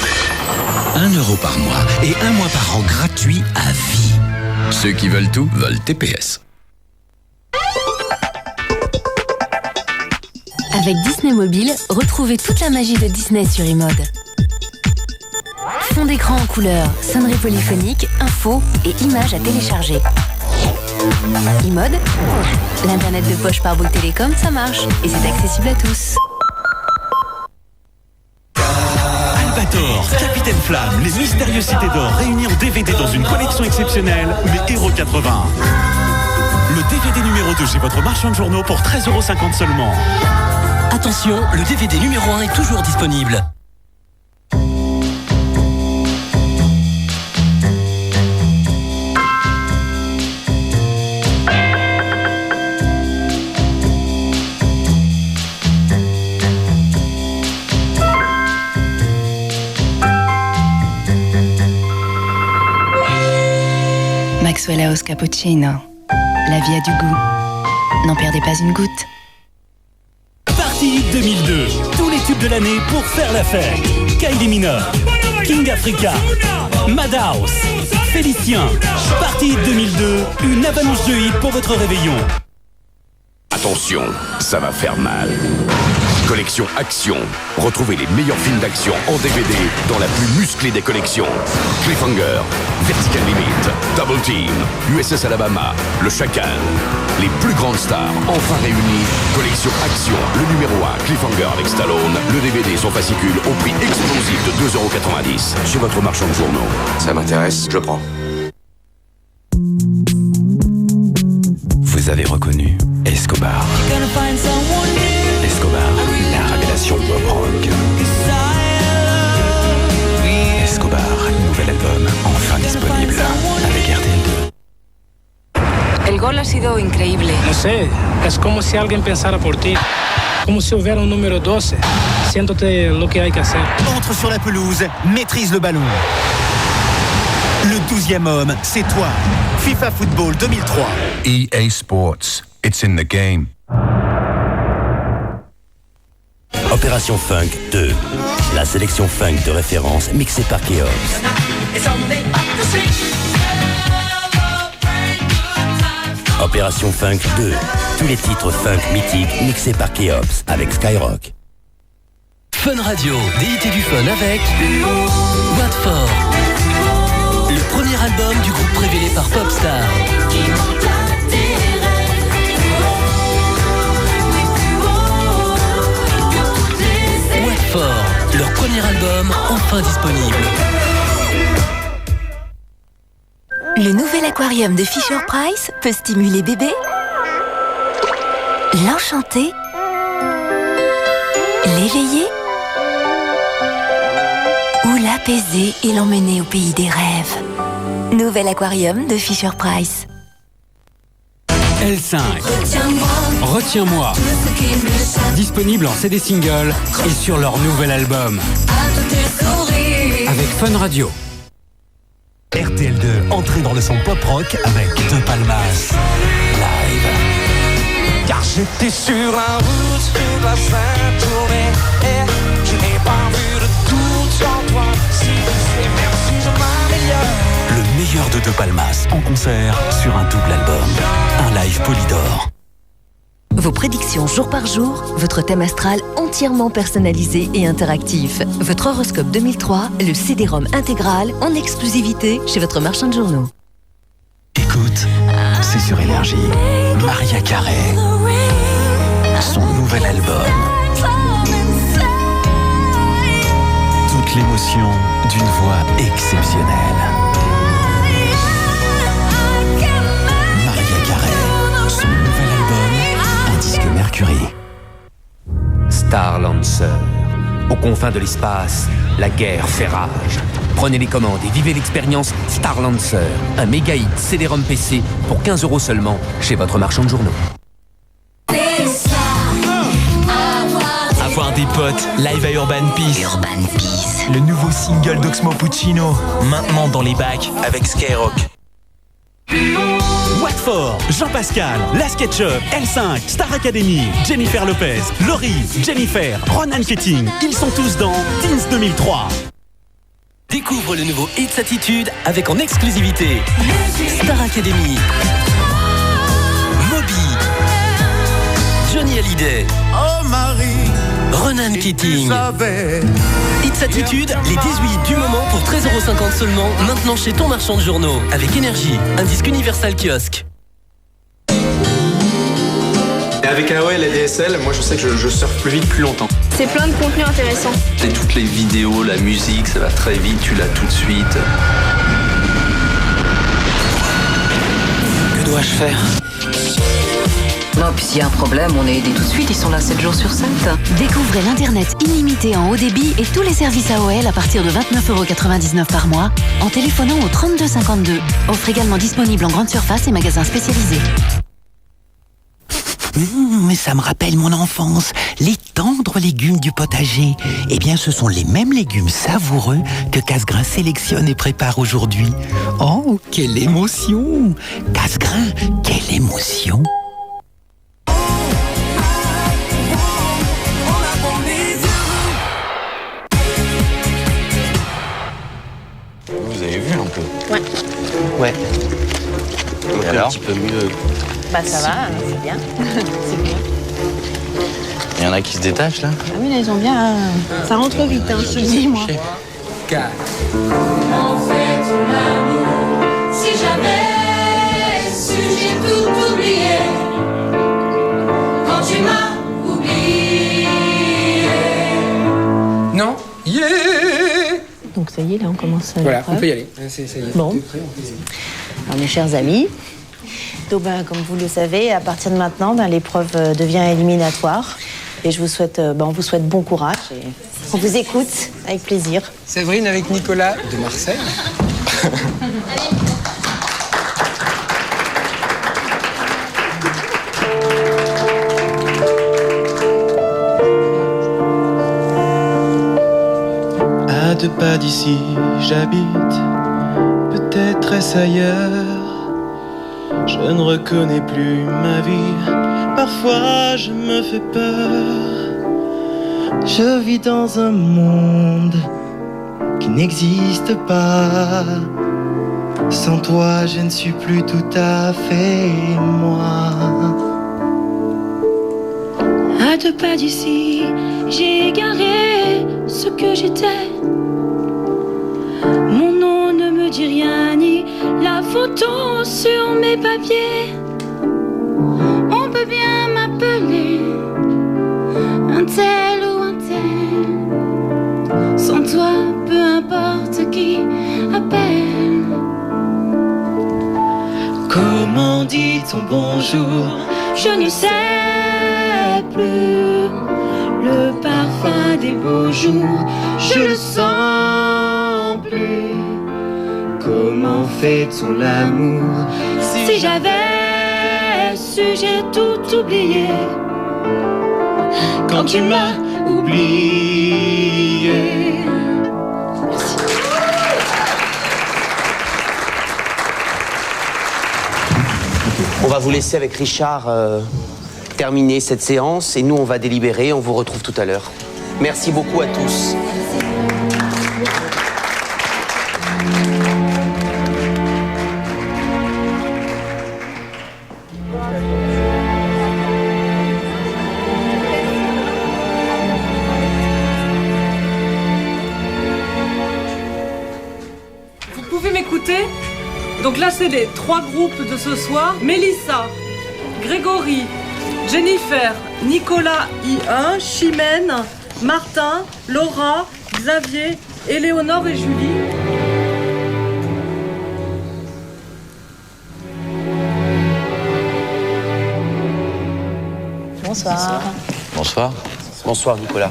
1 € par mois et 1 mois par an gratuit à vie. Ceux qui veulent tout veulent TPS. Avec Disney Mobile, retrouvez toute la magie de Disney sur iMode. Fond d'écran en couleur, sonnerie polyphonique, infos et images à télécharger. iMode, l'internet de poche par Bouygues Télécom, ça marche et c'est accessible à tous. Albator, Capitaine Flamme, les mystérieuses cités d'or réunies en DVD dans une collection exceptionnelle, les Héros 80. Le DVD numéro 2 chez votre marchand de journaux pour 13,50 € seulement. Attention, le DVD numéro 1 est toujours disponible. Maxwell House Cappuccino. La vie a du goût. N'en perdez pas une goutte. Party 2002. Tous les tubes de l'année pour faire la fête. Kylie Minogue, King Africa, Madhouse, Félicien. Party 2002. Une avalanche de hits pour votre réveillon. Attention, ça va faire mal. Collection Action. Retrouvez les meilleurs films d'action en DVD dans la plus musclée des collections. Cliffhanger, Vertical Limit, Double Team, USS Alabama, Le Chacal. Les plus grandes stars enfin réunies. Collection Action, le numéro 1, Cliffhanger avec Stallone. Le DVD, son fascicule au prix explosif de 2,90 € chez votre marchand de journaux. Ça m'intéresse, je le prends. Vous avez reconnu Escobar. Escobar, la révélation pop rock. Escobar, nouvel album, enfin disponible avec RTL2. El gol ha sido increíble. No sé, es como si alguien pensara por ti. Como si hubiera un número 12. Siéntate lo que hay que hacer. Entre sur la pelouse, maîtrise le ballon. Le 12e homme, c'est toi. FIFA Football 2003. EA Sports. It's in the game. Opération Funk 2. La sélection funk de référence mixée par Keops. Opération Funk 2. Tous les titres funk mythiques mixés par Keops avec Skyrock. Fun Radio, déité du fun avec What For. Le premier album du groupe révélé par Popstar. What For, leur premier album enfin disponible. Le nouvel aquarium de Fisher-Price peut stimuler bébé, l'enchanter, l'éveiller ou l'apaiser et l'emmener au pays des rêves. Nouvel aquarium de Fisher-Price. L5. Retiens-moi. Disponible en CD single et sur leur nouvel album. Avec Fun Radio. RTL2, entrée dans le son pop rock avec De Palmas. Live. Car j'étais sur la route toute la Saint-Tournée et je n'ai pas vu de tout sans toi. Si c'est merci, je m'améliore. Le meilleur de Palmas en concert sur un double album. Un live Polydor. Vos prédictions jour par jour, votre thème astral entièrement personnalisé et interactif. Votre horoscope 2003, le CD-ROM intégral en exclusivité chez votre marchand de journaux. Écoute, c'est sur Énergie. Maria Carey. Son nouvel album. Toute l'émotion d'une voix exceptionnelle. Maria Carey. Son nouvel album, un disque Mercury. Starlancer. Aux confins de l'espace, la guerre fait rage. Prenez les commandes et vivez l'expérience Starlancer, un méga hit CD-ROM PC pour 15 € seulement chez votre marchand de journaux. Avoir des potes, live à Urban Peace. Le nouveau single d'Oxmo Puccino, maintenant dans les bacs avec Skyrock. Watford, Jean-Pascal, La SketchUp, L5, Star Academy, Jennifer Lopez, Laurie, Jennifer, Ronan Keating, ils sont tous dans Teens 2003. Découvre le nouveau Hits Attitude avec en exclusivité Star Academy, Moby, Johnny Hallyday, Oh Marie, Ronan Keating. Hits Attitude, les 18 du moment pour 13,50 € seulement, maintenant chez ton marchand de journaux. Avec Énergie, un disque Universal Kiosque. Et avec AOL et DSL, moi je sais que je surfe plus vite, plus longtemps. C'est plein de contenu intéressant. Et toutes les vidéos, la musique, ça va très vite, tu l'as tout de suite. Que dois-je faire? Non, puis s'il y a un problème, on est aidé tout de suite, ils sont là 7 jours sur 7. Découvrez l'Internet illimité en haut débit et tous les services AOL à partir de 29,99 € par mois en téléphonant au 32 52. Offre également disponible en grande surface et magasins spécialisés. Mais ça me rappelle mon enfance, les tendres légumes du potager. Eh bien, ce sont les mêmes légumes savoureux que Casgrain sélectionne et prépare aujourd'hui. Oh, quelle émotion! Casgrain, quelle émotion! Vous avez vu un peu? Ouais. Ouais. Et alors? Un petit peu mieux. Bah ça va, c'est bien. C'est bien. Il y en a qui se détachent là? Ah oui, là, ils ont bien... Ça rentre vite, hein, je te dis, moi. En fait, ton amour, si jamais j'ai tout oublié, quand tu m'as oublié. Non, yeah. Donc ça y est, là, on commence. Voilà, on peut y aller. Ça y est. Bon. Alors, mes chers amis, donc, comme vous le savez, à partir de maintenant, l'épreuve devient éliminatoire. Et je vous souhaite, on vous souhaite bon courage. Et on vous écoute avec plaisir. Séverine avec Nicolas de Marseille. À 2 pas d'ici, j'habite. Peut-être est-ce ailleurs. Je ne reconnais plus ma vie. Parfois je me fais peur. Je vis dans un monde qui n'existe pas. Sans toi, je ne suis plus tout à fait moi. À 2 pas d'ici, j'ai égaré ce que j'étais. Mon nom ne me dit rien, ni la photo sur mes papiers. On peut bien m'appeler un tel ou un tel. Sans toi, peu importe qui appelle. Comment dit-on bonjour? Je ne sais plus. Le parfum des beaux jours, je le sens plus. Comment fait-on l'amour? Si j'avais su, j'ai tout oublié. Quand tu m'as oublié. On va vous laisser avec Richard terminer cette séance et nous on va délibérer, on vous retrouve tout à l'heure. Merci beaucoup à tous. classer les 3 groupes de ce soir. Mélissa, Grégory, Jennifer, Nicolas I1, Chimène, Martin, Laura, Xavier, Éléonore et Julie. Bonsoir. Bonsoir. Bonsoir Nicolas.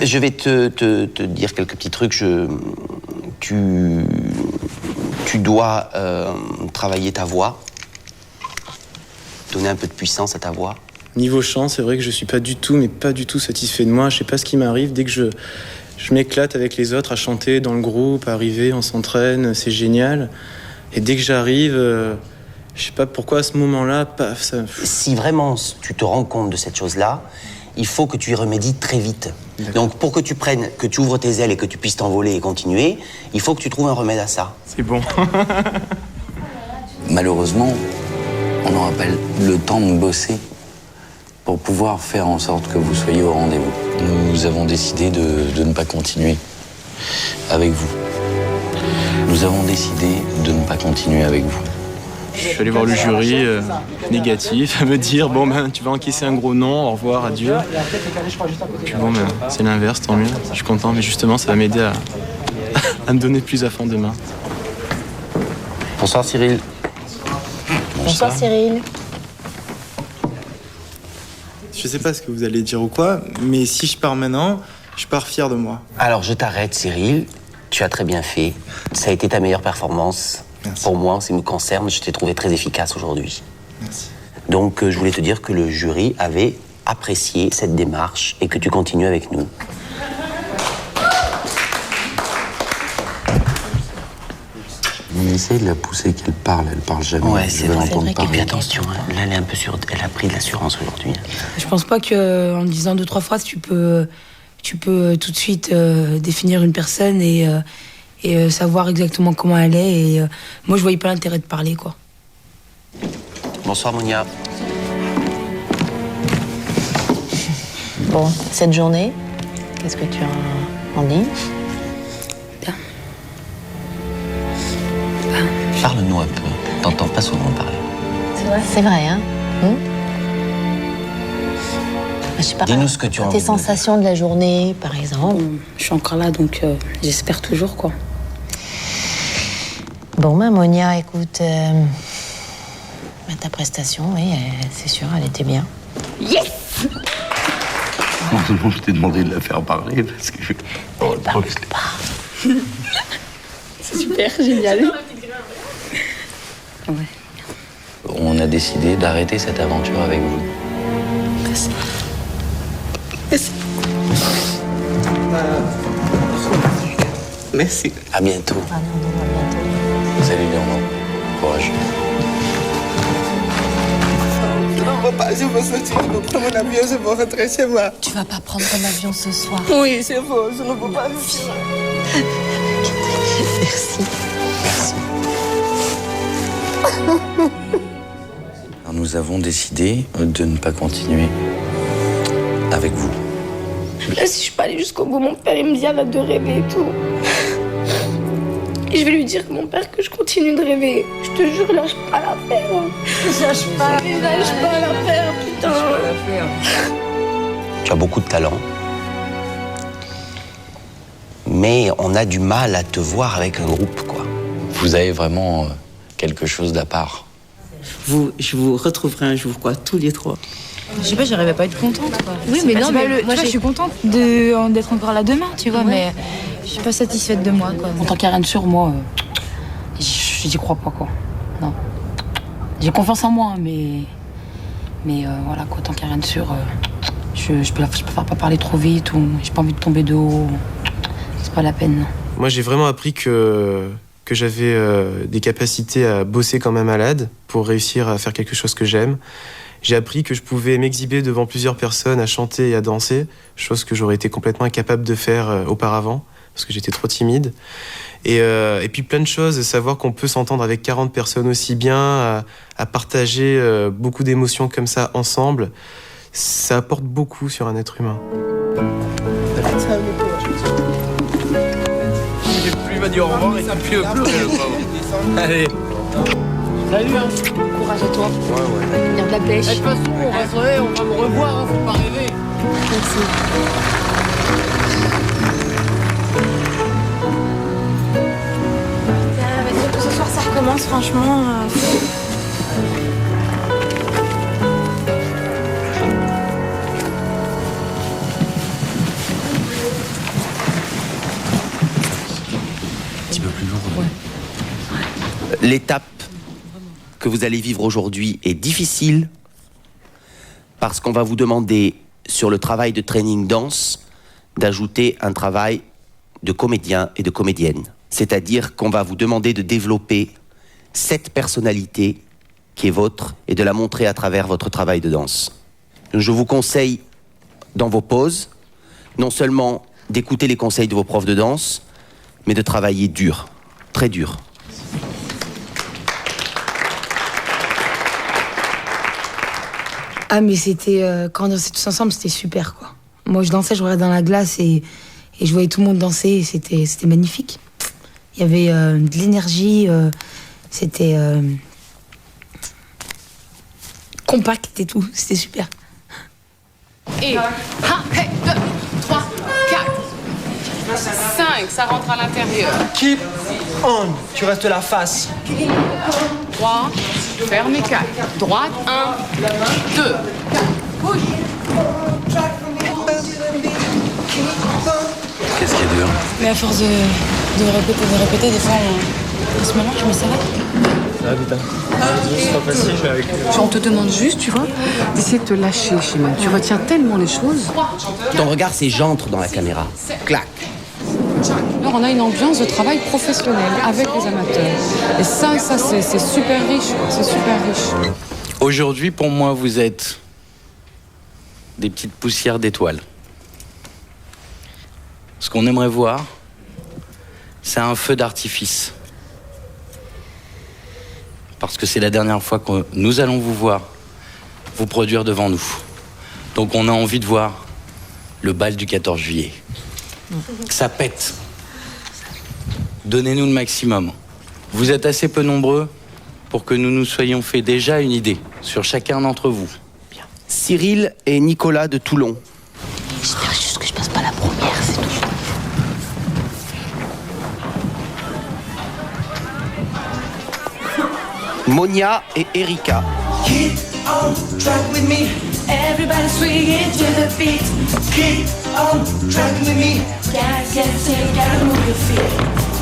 Je vais te dire quelques petits trucs. Tu dois travailler ta voix, donner un peu de puissance à ta voix. Niveau chant, c'est vrai que je suis pas du tout satisfait de moi. Je sais pas ce qui m'arrive. Dès que je m'éclate avec les autres à chanter dans le groupe, à arriver, on s'entraîne, c'est génial. Et dès que j'arrive, je sais pas pourquoi à ce moment-là, paf, ça... Si vraiment tu te rends compte de cette chose-là, il faut que tu y remédies très vite. Donc pour que tu ouvres tes ailes et que tu puisses t'envoler et continuer, il faut que tu trouves un remède à ça. C'est bon. Malheureusement, on n'aura pas le temps de bosser pour pouvoir faire en sorte que vous soyez au rendez-vous. Nous avons décidé de ne pas continuer avec vous. Nous avons décidé de ne pas continuer avec vous. Je suis allé voir le jury négatif, à me dire bon ben tu vas encaisser un gros non, au revoir, adieu. Puis bon ben c'est l'inverse, tant mieux. Je suis content, mais justement ça va m'aider à me donner plus à fond demain. Bonsoir Cyril. Bonsoir Cyril. Je sais pas ce que vous allez dire ou quoi, mais si je pars maintenant, je pars fier de moi. Alors je t'arrête Cyril, tu as très bien fait. Ça a été ta meilleure performance. Merci. Pour moi, en ce qui me concerne, je t'ai trouvé très efficace aujourd'hui. Merci. Donc je voulais te dire que le jury avait apprécié cette démarche et que tu continues avec nous. On essaie de la pousser qu'elle parle jamais. Ouais, c'est vrai. Et puis attention, elle est un peu elle a pris de l'assurance aujourd'hui. Je pense pas qu'en disant 2-3 phrases, tu peux tout de suite définir une personne et savoir exactement comment elle est. Et moi, je voyais pas l'intérêt de parler, quoi. Bonsoir, Monia. Bon, cette journée, qu'est-ce que tu en dis? Bien. Parle-nous un peu. T'entends pas souvent parler. C'est vrai, hein? Je sais pas. Dis-nous ce que tu as envie tes de sensations de la journée, par exemple. Je suis encore là, donc j'espère toujours, quoi. Bon, Monia, écoute, ta prestation, oui, c'est sûr, elle était bien. Yes! Non, je t'ai demandé de la faire parler parce que... Elle parle pas. C'est super, génial. Ouais. On a décidé d'arrêter cette aventure avec vous. Merci. Merci. Merci. À bientôt. Salut Léon. Courage. Je ne veux pas, je veux sortir, je veux prendre mon avion, je veux rentrer chez moi. Tu vas pas prendre ton avion ce soir? Oui, c'est faux, je ne veux pas sortir. Merci. Nous avons décidé de ne pas continuer avec vous. Là, si je peux aller jusqu'au bout, mon père, il me dit arrête de rêver et tout. Et je vais lui dire, mon père, que je continue de rêver. Je te jure, lâche pas l'affaire. Lâche pas l'affaire, putain. Tu as beaucoup de talent. Mais on a du mal à te voir avec un groupe, quoi. Vous avez vraiment quelque chose d'à part. Je vous retrouverai un jour, quoi, tous les trois. Je sais pas, j'arrivais pas à être contente, quoi. Oui, mais non, mais moi, je suis contente d'être encore là demain, tu vois, mais je suis pas satisfaite de moi, quoi. En tant qu'Ariane sur moi, j'y crois pas, quoi. Non. J'ai confiance en moi, mais voilà, quoi, tant qu'Ariane sur, je préfère pas parler trop vite ou j'ai pas envie de tomber de haut. C'est pas la peine, non. Moi, j'ai vraiment appris que j'avais des capacités à bosser comme un malade pour réussir à faire quelque chose que j'aime. J'ai appris que je pouvais m'exhiber devant plusieurs personnes, à chanter et à danser, chose que j'aurais été complètement incapable de faire auparavant, parce que j'étais trop timide. Et puis plein de choses, savoir qu'on peut s'entendre avec 40 personnes aussi bien, à partager beaucoup d'émotions comme ça ensemble, ça apporte beaucoup sur un être humain. Il va dire au revoir et puis pleurer le pauvre. Allez. Salut, hein. Courage à toi. Ouais. Venir de la pêche. De toute façon, on va me revoir, hein, faut pas rêver. Merci. Ce soir, ça recommence, franchement. Un petit peu plus lourd. Ouais. L'étape que vous allez vivre aujourd'hui est difficile parce qu'on va vous demander, sur le travail de training danse, d'ajouter un travail de comédien et de comédienne. C'est-à-dire qu'on va vous demander de développer cette personnalité qui est vôtre et de la montrer à travers votre travail de danse. Donc je vous conseille, dans vos pauses, non seulement d'écouter les conseils de vos profs de danse, mais de travailler dur, très dur. Ah, mais c'était. Quand on dansait tous ensemble, c'était super, quoi. Moi, je dansais, je regardais dans la glace et je voyais tout le monde danser et c'était magnifique. Il y avait de l'énergie, c'était compact et tout, c'était super. Et 1, 2, 3, 4, 5, ça rentre à l'intérieur. Keep on, tu restes la face. 3, fermez 4. Droite, 1, 2, 4, bouge. Qu'est-ce qui est dur? Mais à force de répéter, des fois on se mélange, mais ça va. Ça va, Vita. C'est pas facile, je suis avec lui. On te demande juste, tu vois, d'essayer de te lâcher, Chimène. Tu retiens tellement les choses. Ton regard, c'est j'entre dans la caméra. Clac. Alors, on a une ambiance de travail professionnel avec les amateurs. Et ça c'est super riche, quoi. C'est super riche. Aujourd'hui, pour moi, vous êtes des petites poussières d'étoiles. Ce qu'on aimerait voir, c'est un feu d'artifice. Parce que c'est la dernière fois que nous allons vous voir vous produire devant nous. Donc on a envie de voir le bal du 14 juillet. Que ça pète. Donnez-nous le maximum. Vous êtes assez peu nombreux pour que nous nous soyons fait déjà une idée sur chacun d'entre vous. Bien. Cyril et Nicolas de Toulon. J'espère juste que je passe pas la première, c'est tout. Monia et Erika. Keep on track with me. Everybody swinging to the beat. Keep on track with me. Yes, yes, you gotta move your feet.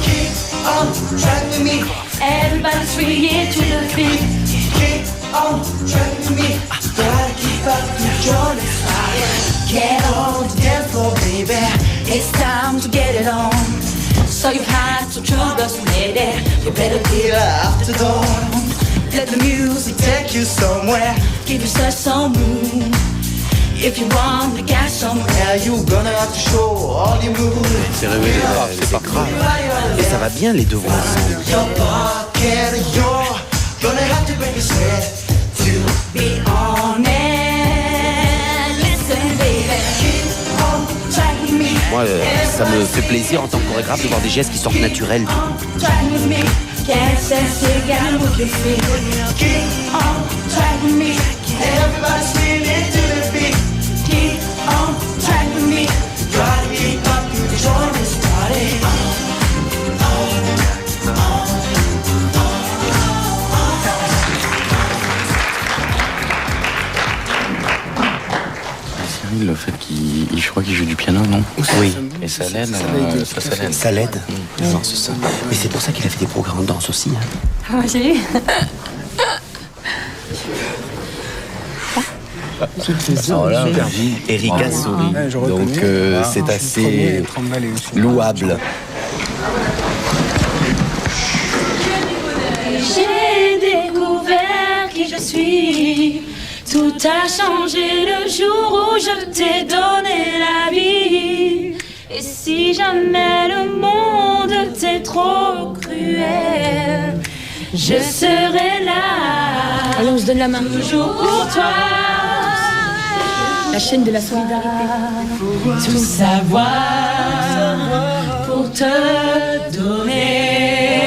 Keep on track with me. Everybody swinging to the beat. Keep on track with me. Gotta keep up the joy that's fire. Get on the dance floor, baby. It's time to get it on. So you had to trust us, lady. You better get after dawn. Let the music take you somewhere. Give yourself some room. If you want to get somewhere, you're gonna have to show all your moves. C'est révélé, c'est pas grave. Et ça va bien les deux voix ensemble. Your pocket, you're gonna have to break a sweat to be on it. Listen, baby, keep on track with me. Moi, ça me fait plaisir en tant que chorégraphe de voir des gestes qui sortent naturels. Track with me. Yes, yes, you gotta move your feet. Keep on track with me. Everybody swinging to the beat. Keep on track with me. Try to keep up to the joy that's started. Cyril, le fait qu'il, je crois qu'il joue du piano, non? Oui. Et ça l'aide. Ça l'aide. Ça l'aide. Non, c'est ça. Mais c'est pour ça qu'il a fait des programmes de danse aussi. Hein. Ah, j'ai vu. Alors là, Erika sourit. Donc c'est assez louable. J'ai découvert qui je suis. Tout a changé le jour où je t'ai donné la vie. Et si jamais le monde t'est trop cruel, je serai là. Allez, on se donne la main. Toujours pour toi. La chaîne de la solidarité. Tout savoir pour te donner.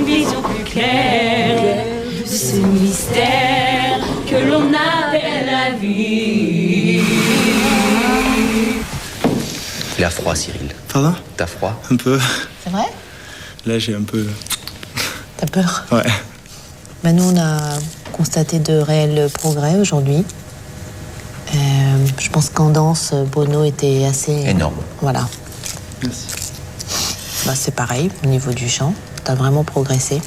vision plus claire de ce mystère que l'on appelle la vie. Il a froid, Cyril. Pardon? T'as froid? Un peu. C'est vrai? Là, j'ai un peu... T'as peur? Ouais. Bah, nous, on a constaté de réels progrès aujourd'hui. Je pense qu'en danse, Bono était assez... Énorme. Voilà. Merci. Bah, c'est pareil, au niveau du chant. T'as vraiment progressé.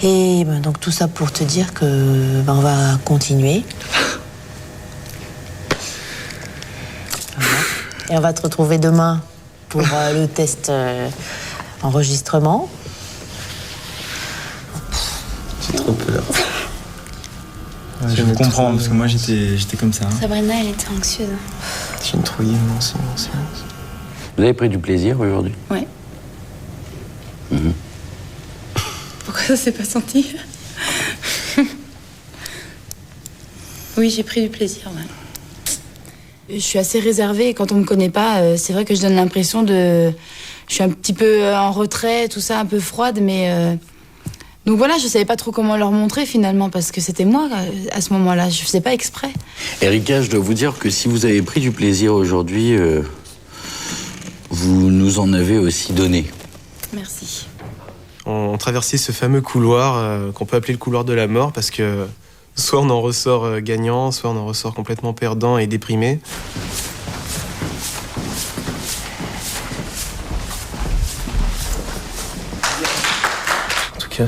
Et bah, donc tout ça pour te dire que bah, on va continuer. Voilà. Et on va te retrouver demain pour le test enregistrement. J'ai trop peur. Ouais, je comprends, parce que moi j'étais comme ça. Hein. Sabrina, elle était anxieuse. J'ai une trouille immense. Vous avez pris du plaisir aujourd'hui? Ouais. Pourquoi ça s'est pas senti? Oui, j'ai pris du plaisir, ouais. Je suis assez réservée et quand on me connaît pas, c'est vrai que je donne l'impression de... Je suis un petit peu en retrait, tout ça, un peu froide, mais... Donc voilà, je savais pas trop comment leur montrer finalement, parce que c'était moi à ce moment-là, je faisais pas exprès. Erika, je dois vous dire que si vous avez pris du plaisir aujourd'hui, vous nous en avez aussi donné. Merci. On traversait ce fameux couloir qu'on peut appeler le couloir de la mort, parce que soit on en ressort gagnant, soit on en ressort complètement perdant et déprimé.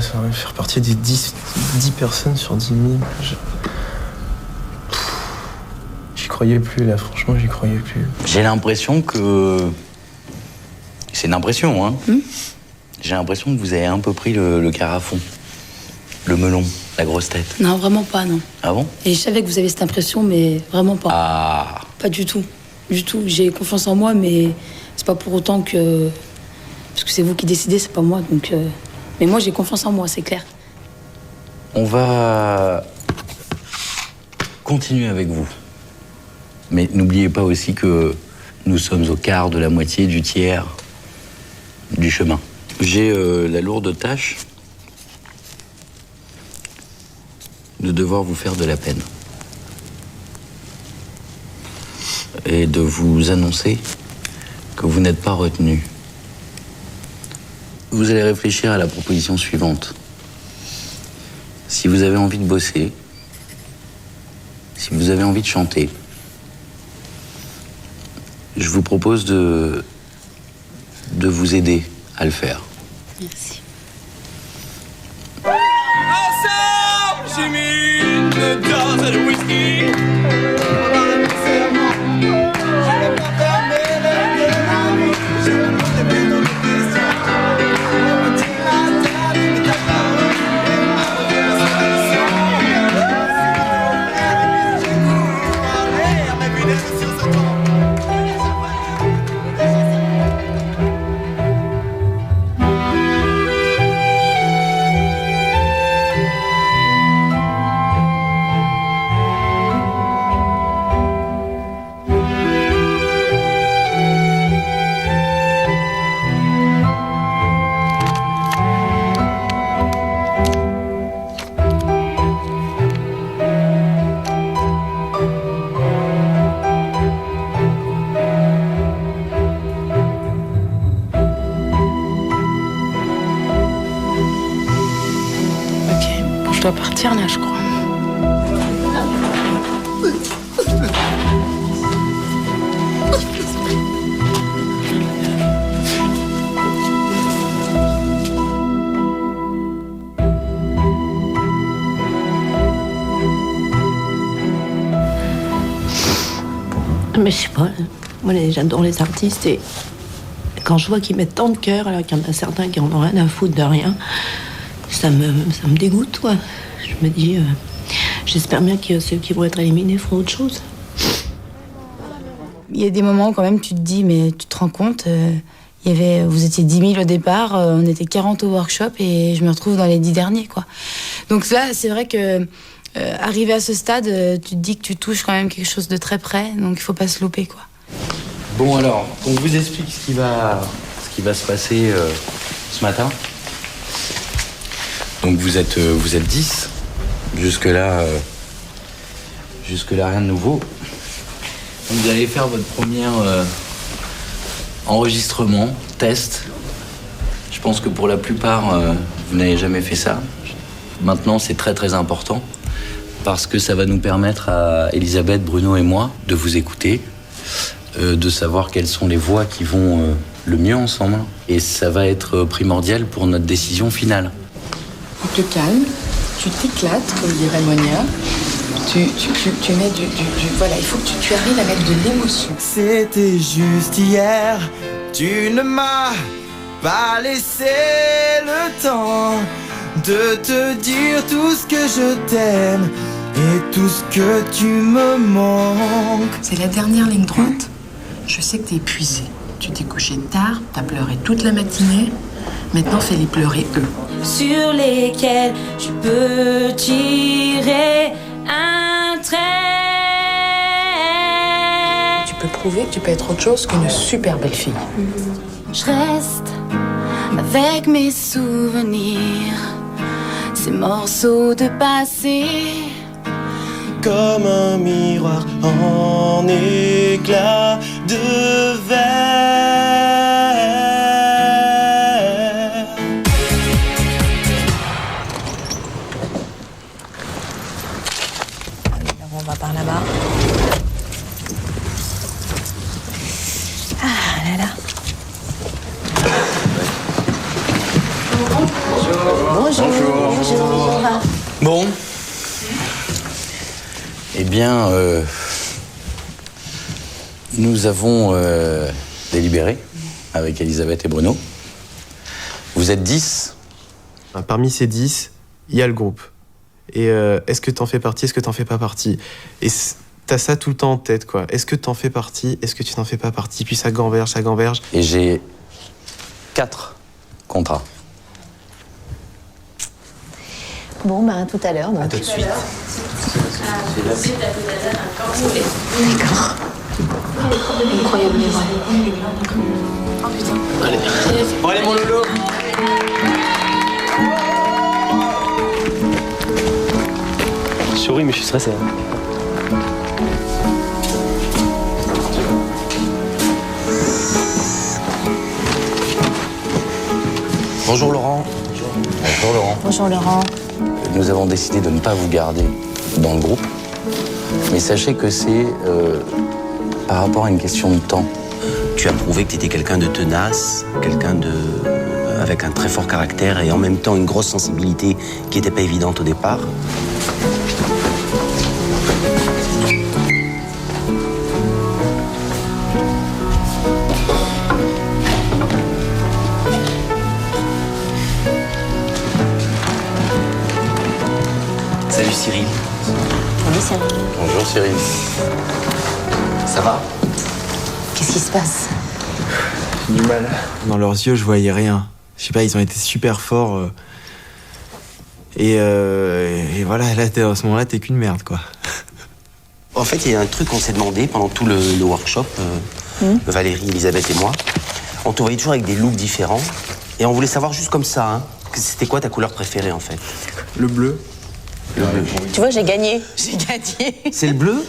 Ça va faire partie des 10 personnes sur 10 000. J'y croyais plus, là, franchement, j'y croyais plus. J'ai l'impression que... C'est une impression, hein. J'ai l'impression que vous avez un peu pris le carafon, le melon, la grosse tête. Non, vraiment pas, non. Ah bon? Et je savais que vous avez cette impression, mais vraiment pas. Ah. Pas du tout. Du tout. J'ai confiance en moi, mais c'est pas pour autant que... Parce que c'est vous qui décidez, c'est pas moi, donc... Mais moi, j'ai confiance en moi, c'est clair. On va continuer avec vous. Mais n'oubliez pas aussi que nous sommes au quart de la moitié, du tiers du chemin. J'ai la lourde tâche de devoir vous faire de la peine. Et de vous annoncer que vous n'êtes pas retenu. Vous allez réfléchir à la proposition suivante. Si vous avez envie de bosser, si vous avez envie de chanter, je vous propose de vous aider à le faire. Merci. J'ai mis une dose de whisky. Je dois partir là, je crois. Mais je sais pas, moi j'adore les artistes et quand je vois qu'ils mettent tant de cœur alors qu'il y en a certains qui en ont rien à foutre de rien, ça me dégoûte, quoi. Je me dis, j'espère bien que ceux qui vont être éliminés feront autre chose. Il y a des moments où quand même tu te dis, mais tu te rends compte, vous étiez 10 000 au départ, on était 40 au workshop et je me retrouve dans les 10 derniers, quoi. Donc là, c'est vrai que arrivé à ce stade, tu te dis que tu touches quand même quelque chose de très près, donc il faut pas se louper, quoi. Bon alors, on vous explique ce qui va se passer ce matin. Donc vous êtes 10. Jusque-là, rien de nouveau. Vous allez faire votre premier enregistrement, test. Je pense que pour la plupart, vous n'avez jamais fait ça. Maintenant, c'est très très important parce que ça va nous permettre à Elisabeth, Bruno et moi de vous écouter, de savoir quelles sont les voix qui vont le mieux ensemble. Et ça va être primordial pour notre décision finale. Tu te calmes, tu t'éclates, comme dirait Monia. Tu mets du voilà, il faut que tu arrives à mettre de l'émotion. C'était juste hier, tu ne m'as pas laissé le temps de te dire tout ce que je t'aime et tout ce que tu me manques. C'est la dernière ligne droite. Je sais que t'es épuisé. Tu t'es couché tard, t'as pleuré toute la matinée. Maintenant, fais-les pleurer eux. Sur lesquels je peux tirer un trait. Tu peux prouver que tu peux être autre chose qu'une super belle fille. Je reste avec mes souvenirs, ces morceaux de passé. Comme un miroir en éclat de verre. On va par là-bas. Ah là là. Bonjour. Bon. Eh bien, nous avons délibéré avec Elisabeth et Bruno. Vous êtes 10. Parmi ces 10, il y a le groupe. Et est-ce que t'en fais partie, est-ce que t'en fais pas partie? Et t'as ça tout le temps en tête, quoi. Est-ce que t'en fais partie, est-ce que tu n'en fais pas partie? Puis ça gamberge. Et j'ai 4 contrats. Bon, ben, à tout à l'heure. À tout de suite. D'accord. Incroyable. Oh putain. Allez, mon loulou. Je souris, mais je suis stressé. Bonjour Laurent. Bonjour Laurent. Bonjour Laurent. Nous avons décidé de ne pas vous garder dans le groupe. Mais sachez que c'est par rapport à une question de temps. Tu as prouvé que tu étais quelqu'un de tenace, quelqu'un avec un très fort caractère et en même temps une grosse sensibilité qui n'était pas évidente au départ. Salut Cyril. Salut Cyril. Bonjour Cyril. Ça va? Qu'est-ce qui se passe? J'ai du mal. Dans leurs yeux, je voyais rien. Je sais pas, ils ont été super forts. Et voilà, là, à ce moment-là, t'es qu'une merde, quoi. En fait, il y a un truc qu'on s'est demandé pendant tout le workshop, Valérie, Elisabeth et moi. On te voyait toujours avec des looks différents. Et on voulait savoir juste comme ça, hein, c'était quoi ta couleur préférée, en fait? Le bleu. Le bleu. Tu vois, j'ai gagné. J'ai gagné. C'est le bleu?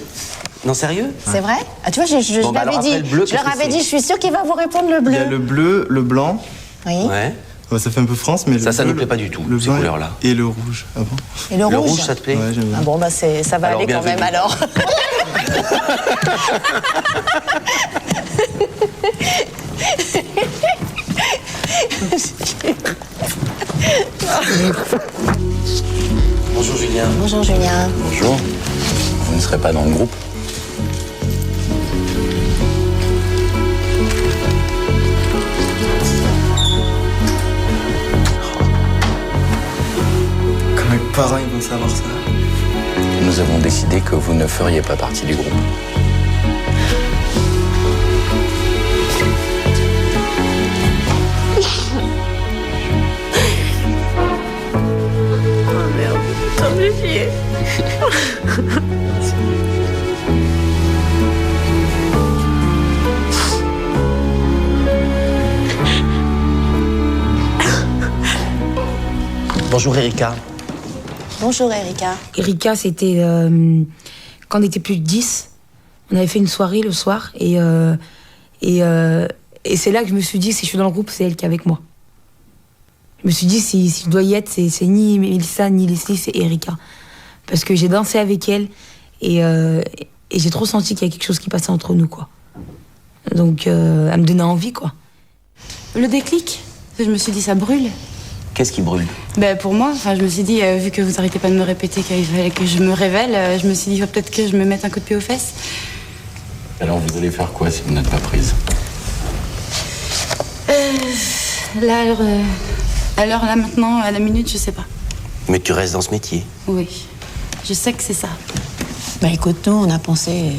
Non, sérieux? C'est vrai? Ah, tu vois, je Bon, bah l'avais alors dit. après, le bleu, Je leur qu'est-ce que avais c'est? dit, je suis sûre qu'il va vous répondre le bleu. Il y a le bleu, le blanc. Oui. Ouais. Ouais, ça fait un peu France, mais Ça nous plaît pas du tout, le ces blanc couleurs-là. Et le rouge. Ah bon? Et le rouge? ça te plaît? Ouais, j'aime bien. Ah bon, bah ça va Alors, aller quand même bienvenue. alors. Bonjour Julien. Bonjour Julien. Bonjour. Vous ne serez pas dans le groupe? Quand mes parents ils vont savoir ça. Nous avons décidé que vous ne feriez pas partie du groupe. Oh merde, ça me fait chier. Bonjour Erika. Bonjour Erika. Erika, c'était quand on était plus de 10. On avait fait une soirée le soir et c'est là que je me suis dit, si je suis dans le groupe, c'est elle qui est avec moi. Je me suis dit, si je dois y être, c'est ni Mélissa ni Leslie, c'est Erika. Parce que j'ai dansé avec elle et j'ai trop senti qu'il y a quelque chose qui passait entre nous, quoi. Donc, elle me donnait envie, quoi. Le déclic, je me suis dit, ça brûle. Qu'est-ce qui brûle? Pour moi, je me suis dit, vu que vous arrêtez pas de me répéter qu'il fallait que je me révèle, je me suis dit, peut-être que je me mette un coup de pied aux fesses. Alors vous allez faire quoi si vous n'êtes pas prise? À l'heure, là, maintenant, à la minute, je sais pas. Mais tu restes dans ce métier? Oui, je sais que c'est ça. Écoute, nous, on a pensé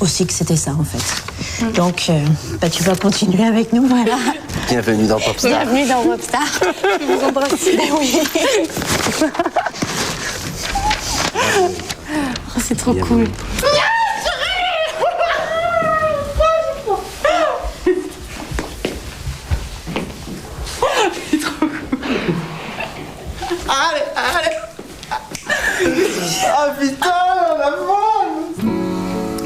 aussi que c'était ça, en fait. Donc, tu vas continuer avec nous, voilà. Bienvenue dans Popstar. Bienvenue dans Popstar. Je vous embrasse. Oui. Oh, c'est trop cool. Allez. Ah putain, la folle.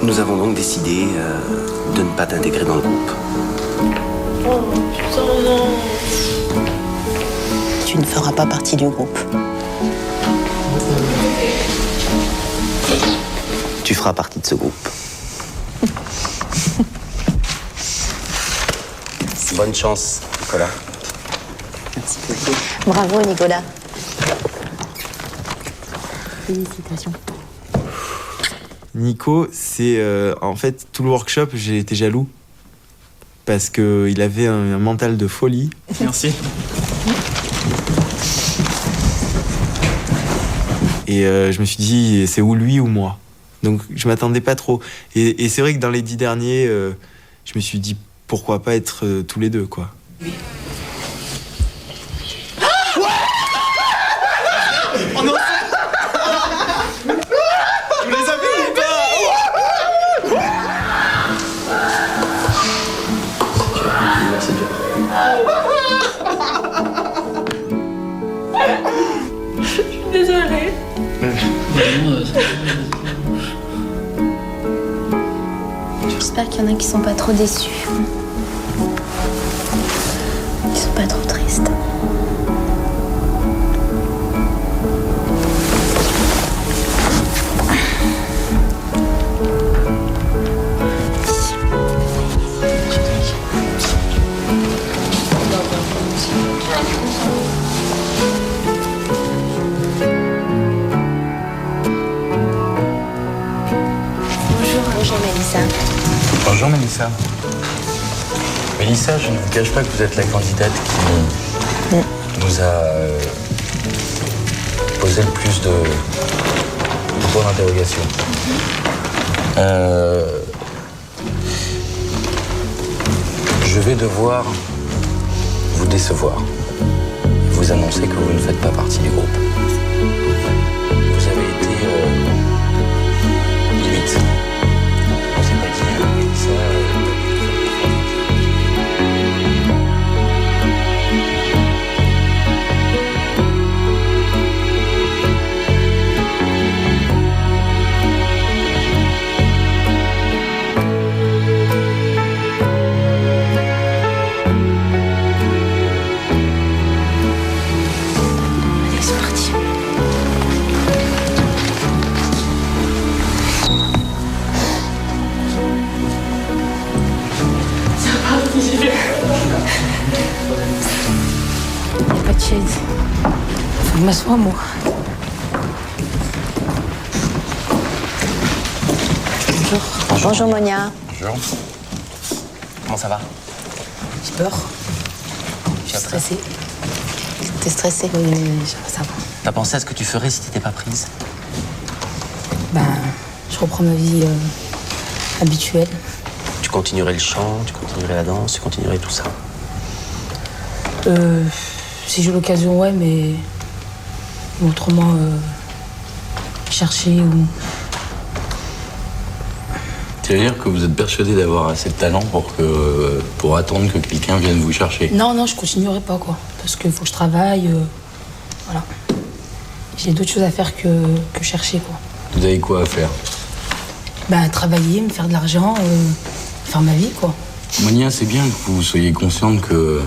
Nous avons donc décidé de ne pas t'intégrer dans le groupe. Oh putain, non. Tu ne feras pas partie du groupe. Tu feras partie de ce groupe. Bonne chance, Nicolas. Merci beaucoup. Bravo, Nicolas. Félicitations. Nico, c'est en fait tout le workshop, j'ai été jaloux parce qu'il avait un mental de folie. Merci. Et je me suis dit, c'est ou lui ou moi. Donc je m'attendais pas trop. Et c'est vrai que dans les 10 derniers, je me suis dit, pourquoi pas être tous les deux, quoi. Oh non. Vous les avez ou pas? Merci Je suis désolée. J'espère qu'il y en a qui sont pas trop déçus. Qui sont pas trop tristes. Bonjour Mélissa. Bonjour Mélissa. Mélissa, je ne vous cache pas que vous êtes la candidate qui nous a posé le plus de points d'interrogation. Je vais devoir vous décevoir. Vous annoncer que vous ne faites pas partie du groupe. Vous avez été limite. On s'est pas dit ça. Pas de chaise. Faut que je m'assoie, moi. Bonjour. Bonjour Monia. Bonjour. Comment ça va? J'ai peur. Je suis stressée. T'es stressée? Oui, ça va. T'as pensé à ce que tu ferais si t'étais pas prise? Je reprends ma vie habituelle. Tu continuerais le chant, tu continuerais la danse, tu continuerais tout ça? Si j'ai l'occasion, ouais, mais autrement, chercher ou... C'est-à-dire que vous êtes persuadé d'avoir assez de talent pour attendre que quelqu'un vienne vous chercher? Non, je continuerai pas, quoi. Parce qu'il faut que je travaille. Voilà. J'ai d'autres choses à faire que chercher, quoi. Vous avez quoi à faire? Travailler, me faire de l'argent, faire ma vie, quoi. Monia, c'est bien que vous soyez consciente que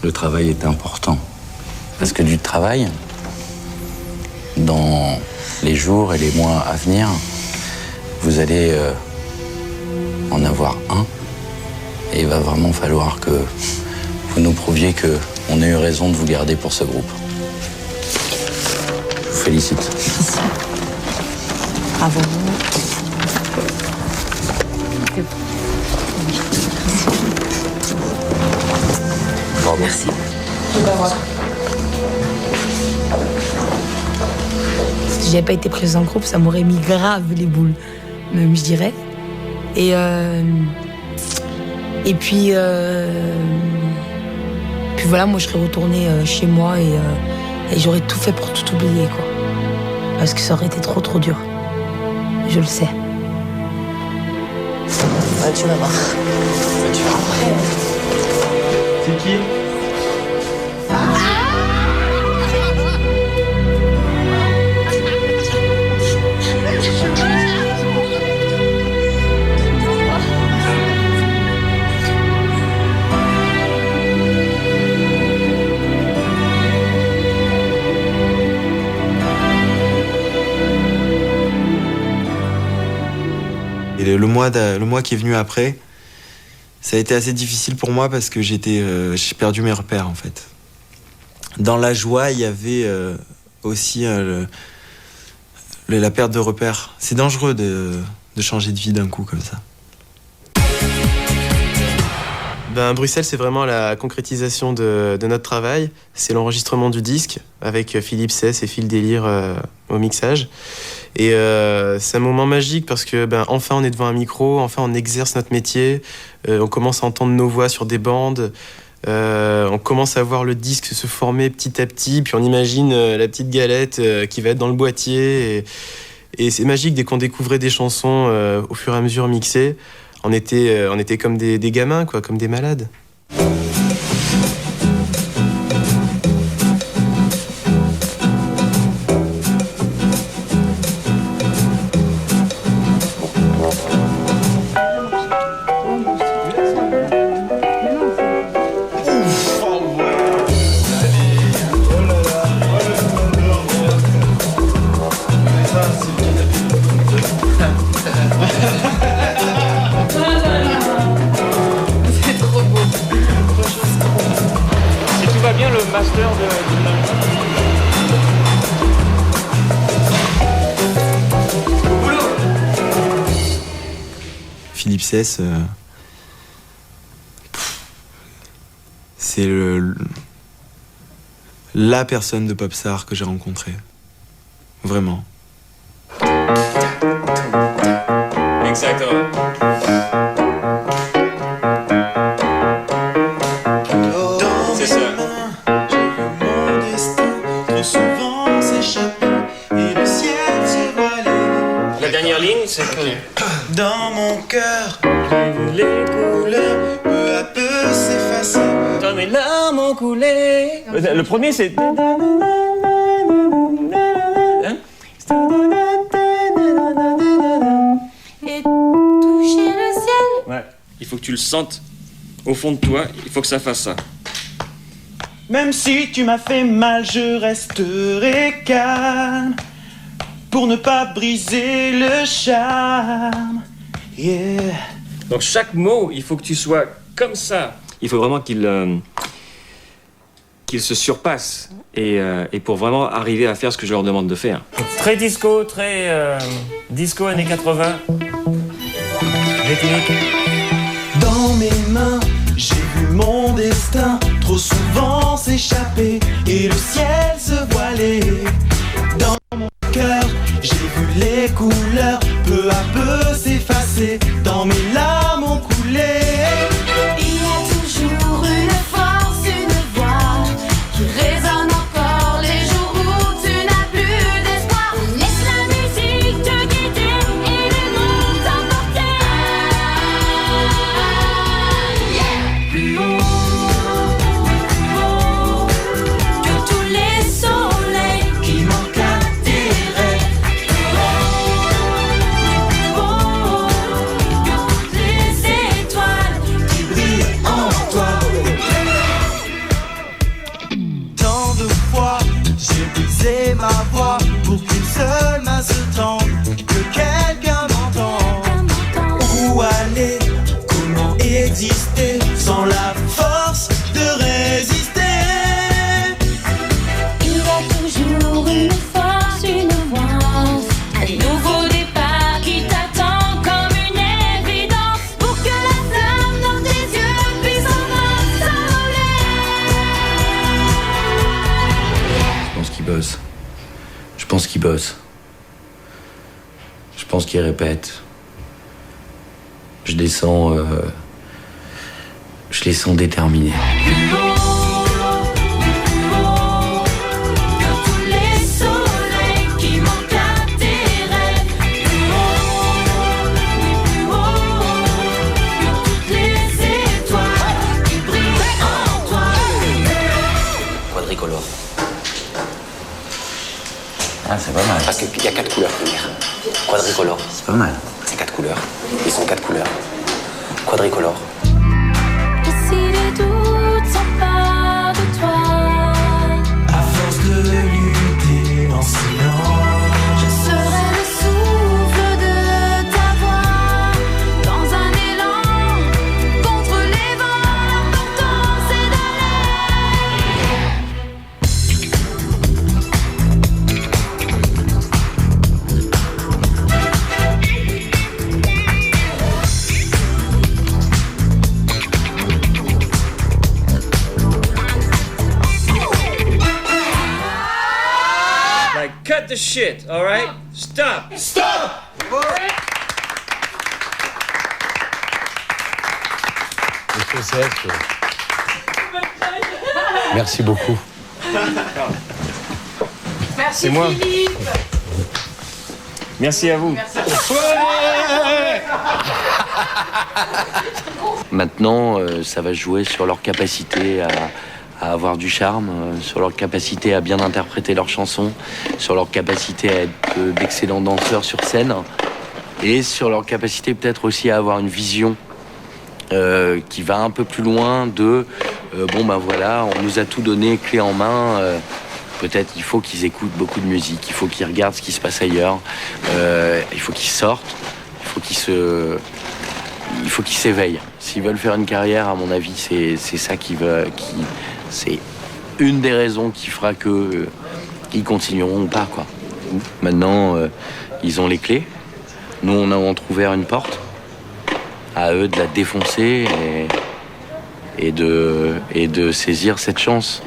le travail est important. Parce que du travail, dans les jours et les mois à venir, vous allez en avoir un. Et il va vraiment falloir que vous nous prouviez qu'on a eu raison de vous garder pour ce groupe. Je vous félicite. Merci. Bravo. Bravo. Merci. Si j'avais pas été prise en groupe, ça m'aurait mis grave les boules, même je dirais. Et puis voilà, moi je serais retournée chez moi et j'aurais tout fait pour tout oublier, quoi. Parce que ça aurait été trop dur. Je le sais. Ouais, tu vas voir. C'est qui? Et le mois qui est venu après, ça a été assez difficile pour moi parce que j'ai perdu mes repères, en fait. Dans la joie, il y avait aussi la perte de repères. C'est dangereux de changer de vie d'un coup comme ça. Bruxelles, c'est vraiment la concrétisation de notre travail. C'est l'enregistrement du disque avec Philippe Cess et Phil Délire au mixage. Et c'est un moment magique parce que enfin on est devant un micro, enfin on exerce notre métier, on commence à entendre nos voix sur des bandes, on commence à voir le disque se former petit à petit, puis on imagine la petite galette qui va être dans le boîtier. Et c'est magique dès qu'on découvrait des chansons au fur et à mesure mixées. On était comme des gamins, quoi, comme des malades. Philippe Cess, c'est la personne de Popstar que j'ai rencontrée. Vraiment. Exactement. C'est ça. Mon destin, trop souvent s'échapper et le ciel se voiler. La dernière ligne, c'est que... Dans mon cœur, les couleurs peu à peu s'effacer. Dans mes larmes ont coulé. Le premier, c'est... Et toucher le ciel. Ouais. Il faut que tu le sentes au fond de toi. Il faut que ça fasse ça. Même si tu m'as fait mal, je resterai calme pour ne pas briser le charme. Yeah. Donc chaque mot, il faut que tu sois comme ça. Il faut vraiment qu'il se surpasse et pour vraiment arriver à faire ce que je leur demande de faire. Très disco, très disco années 80. Rythmique. Dans mes mains, j'ai vu mon destin trop souvent s'échapper et le ciel se voiler. Dans mon cœur, j'ai vu les couleurs peu à peu s'effacer. Dans mes larmes ont coulé. Il y a toujours une force, une voix qui résonne encore les jours où tu n'as plus d'espoir. Laisse la musique te guider et les mots t'emporter. Plus haut, utiliser ma voix pour qu'une seule main se tende, que quelqu'un m'entende. Où aller, comment exister sans la force de résister? Il y a toujours une force, une voix, un nouveau départ qui t'attend comme une évidence pour que la flamme dans tes yeux puisse enfin s'envoler. Je pense qu'il bosse. Je pense qu'il bosse. Je pense qu'il répète. Je les sens déterminés. Quadricolore. Ah, c'est pas mal. Parce qu'il y a 4 couleurs, lumière. Quadricolore. C'est pas mal. C'est 4 couleurs. Ils sont 4 couleurs. Quadricolore. Et si les doutes s'emparent de toi, À force de lutter en silence, je serai le souffle de ta voix dans un élan contre les vents. L'important c'est Like, cut the shit, alright? Stop! Stop! Merci beaucoup. Merci C'est moi. Philippe. Merci à vous. Maintenant, ça va jouer sur leur capacité à avoir du charme, sur leur capacité à bien interpréter leurs chansons, sur leur capacité à être d'excellents danseurs sur scène, et sur leur capacité peut-être aussi à avoir une vision qui va un peu plus loin de bon ben voilà, on nous a tout donné clé en main, peut-être il faut qu'ils écoutent beaucoup de musique, il faut qu'ils regardent ce qui se passe ailleurs, il faut qu'ils sortent, il faut qu'ils s'éveillent. S'ils veulent faire une carrière, à mon avis, c'est ça c'est une des raisons qui fera que ils continueront ou pas, quoi. Maintenant, ils ont les clés. Nous, on a entrouvert une porte. À eux de la défoncer et de saisir cette chance.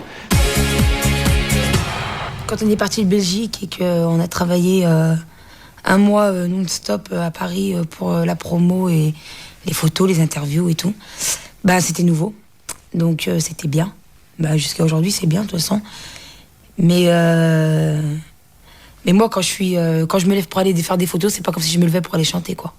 Quand on est parti de Belgique et qu'on a travaillé un mois non-stop à Paris pour la promo et les photos, les interviews et tout, bah c'était nouveau. Donc c'était bien. Bah, jusqu'à aujourd'hui, c'est bien de toute façon. Mais moi, quand je me lève pour aller faire des photos, c'est pas comme si je me levais pour aller chanter, quoi.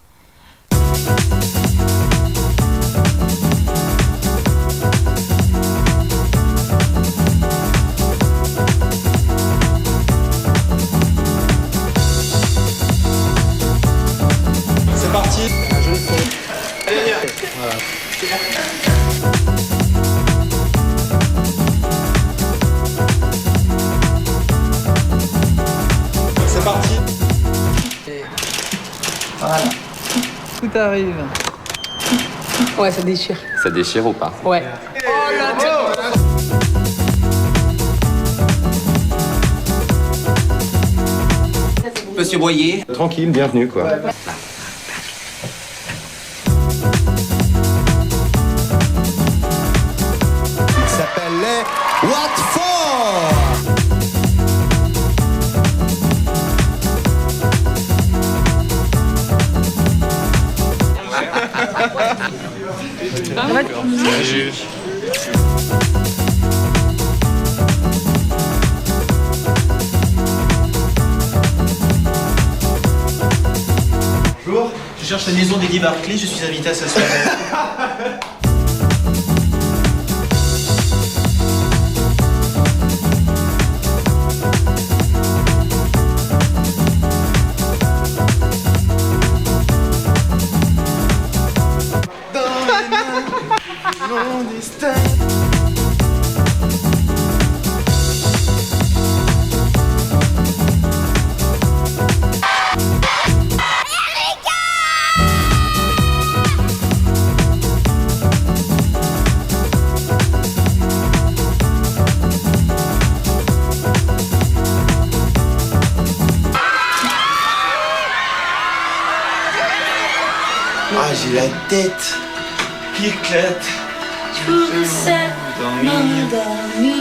c'est parti. Un joli fond. Allez, viens. Voilà. C'est parti. Voilà. Tout arrive. Ouais, ça déchire. Ça déchire ou pas? Ouais. Oh là là. Monsieur Boyer. Tranquille, bienvenue, quoi. Il s'appelle les What For. Bonjour, je cherche la maison d'Eddie Barclay, je suis invité à sa soirée. Mon destin. j'ai la tête qui éclate. Je sais m'endormir.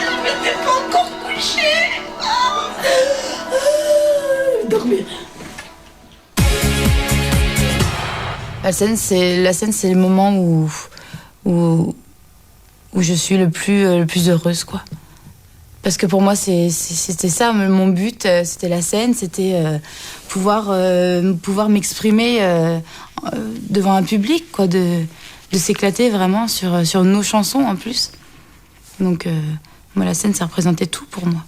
Je m'étais pas encore couchée. Dormir. La scène, c'est le moment où je suis le plus heureuse, quoi. Parce que pour moi, c'était ça, mon but, c'était la scène, c'était pouvoir m'exprimer devant un public, quoi, de s'éclater vraiment sur nos chansons en plus. Donc, moi, la scène, ça représentait tout pour moi.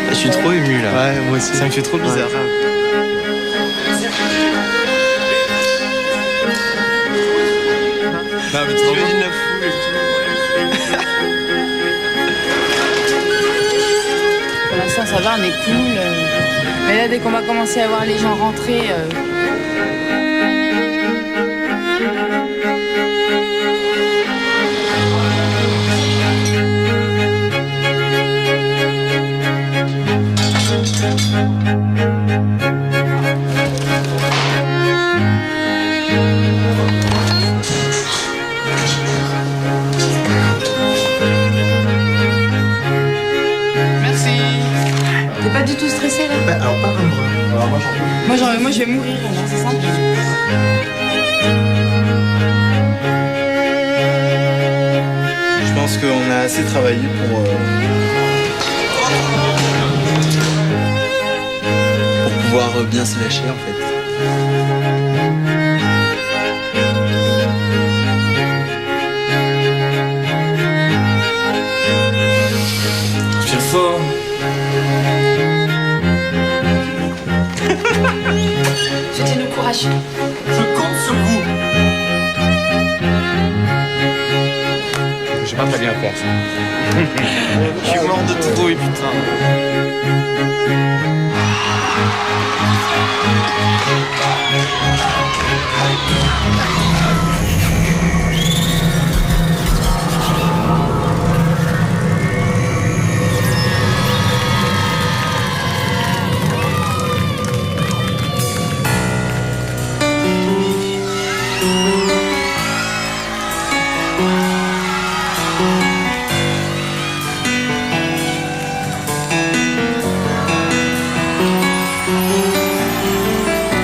Je suis trop ému là. Ouais, moi aussi. Ça me fait trop bizarre. Non, mais t'imagines la foule et tout. Pour l'instant, ça va, on est cool. Mais là, dès qu'on va commencer à voir les gens rentrer. Merci. T'es pas du tout stressé là? Bah, alors pas un bras. Alors Moi je vais mourir là, c'est ça? Je pense qu'on a assez travaillé pour pouvoir bien se lâcher en fait. Respire fort. Souhaitez-nous courage. Je compte sur vous. J'ai pas très bien faire ça. Je suis mort de trouille, putain.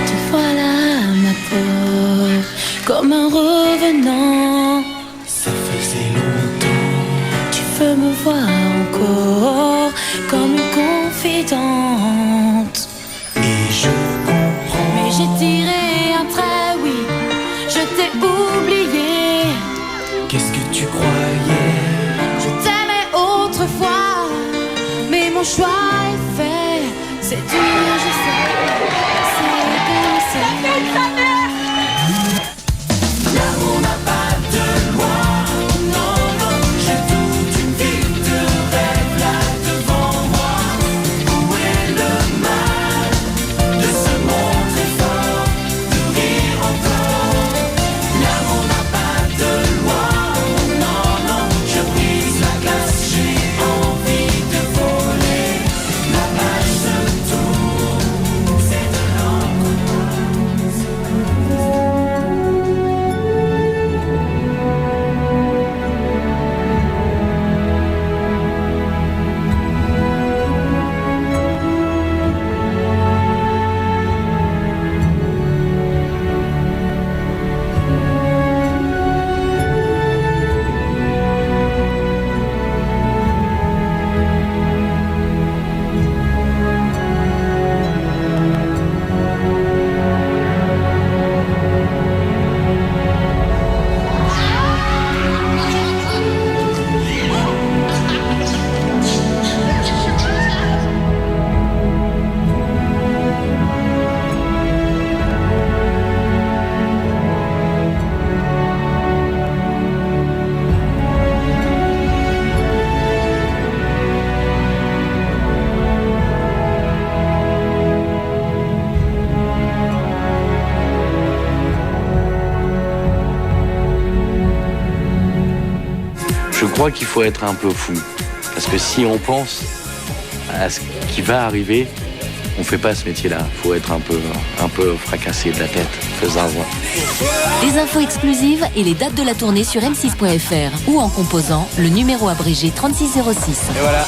Te voilà ma pauvre, comme un revenant. Ça faisait longtemps. Tu veux me voir encore, comme une confidente. Et je comprends. Mais j'ai tiré un trait, oui, je t'ai oublié. Qu'est-ce que tu croyais? Je t'aimais autrefois, mais mon choix est fait. C'est dur, je sais. C'est comme ça. L'amour n'a pas de loi. Non, non, j'ai toute une vie de rêve là devant moi. Où est le mal de se montrer fort, de rire encore? L'amour n'a pas de loi. Non, non, je brise la glace, j'ai envie de voler. La page se tourne. Je crois qu'il faut être un peu fou. Parce que si on pense à ce qui va arriver, on fait pas ce métier-là. Il faut être un peu fracassé de la tête, faisant voir. Des infos exclusives et les dates de la tournée sur m6.fr ou en composant le numéro abrégé 3606. Et voilà.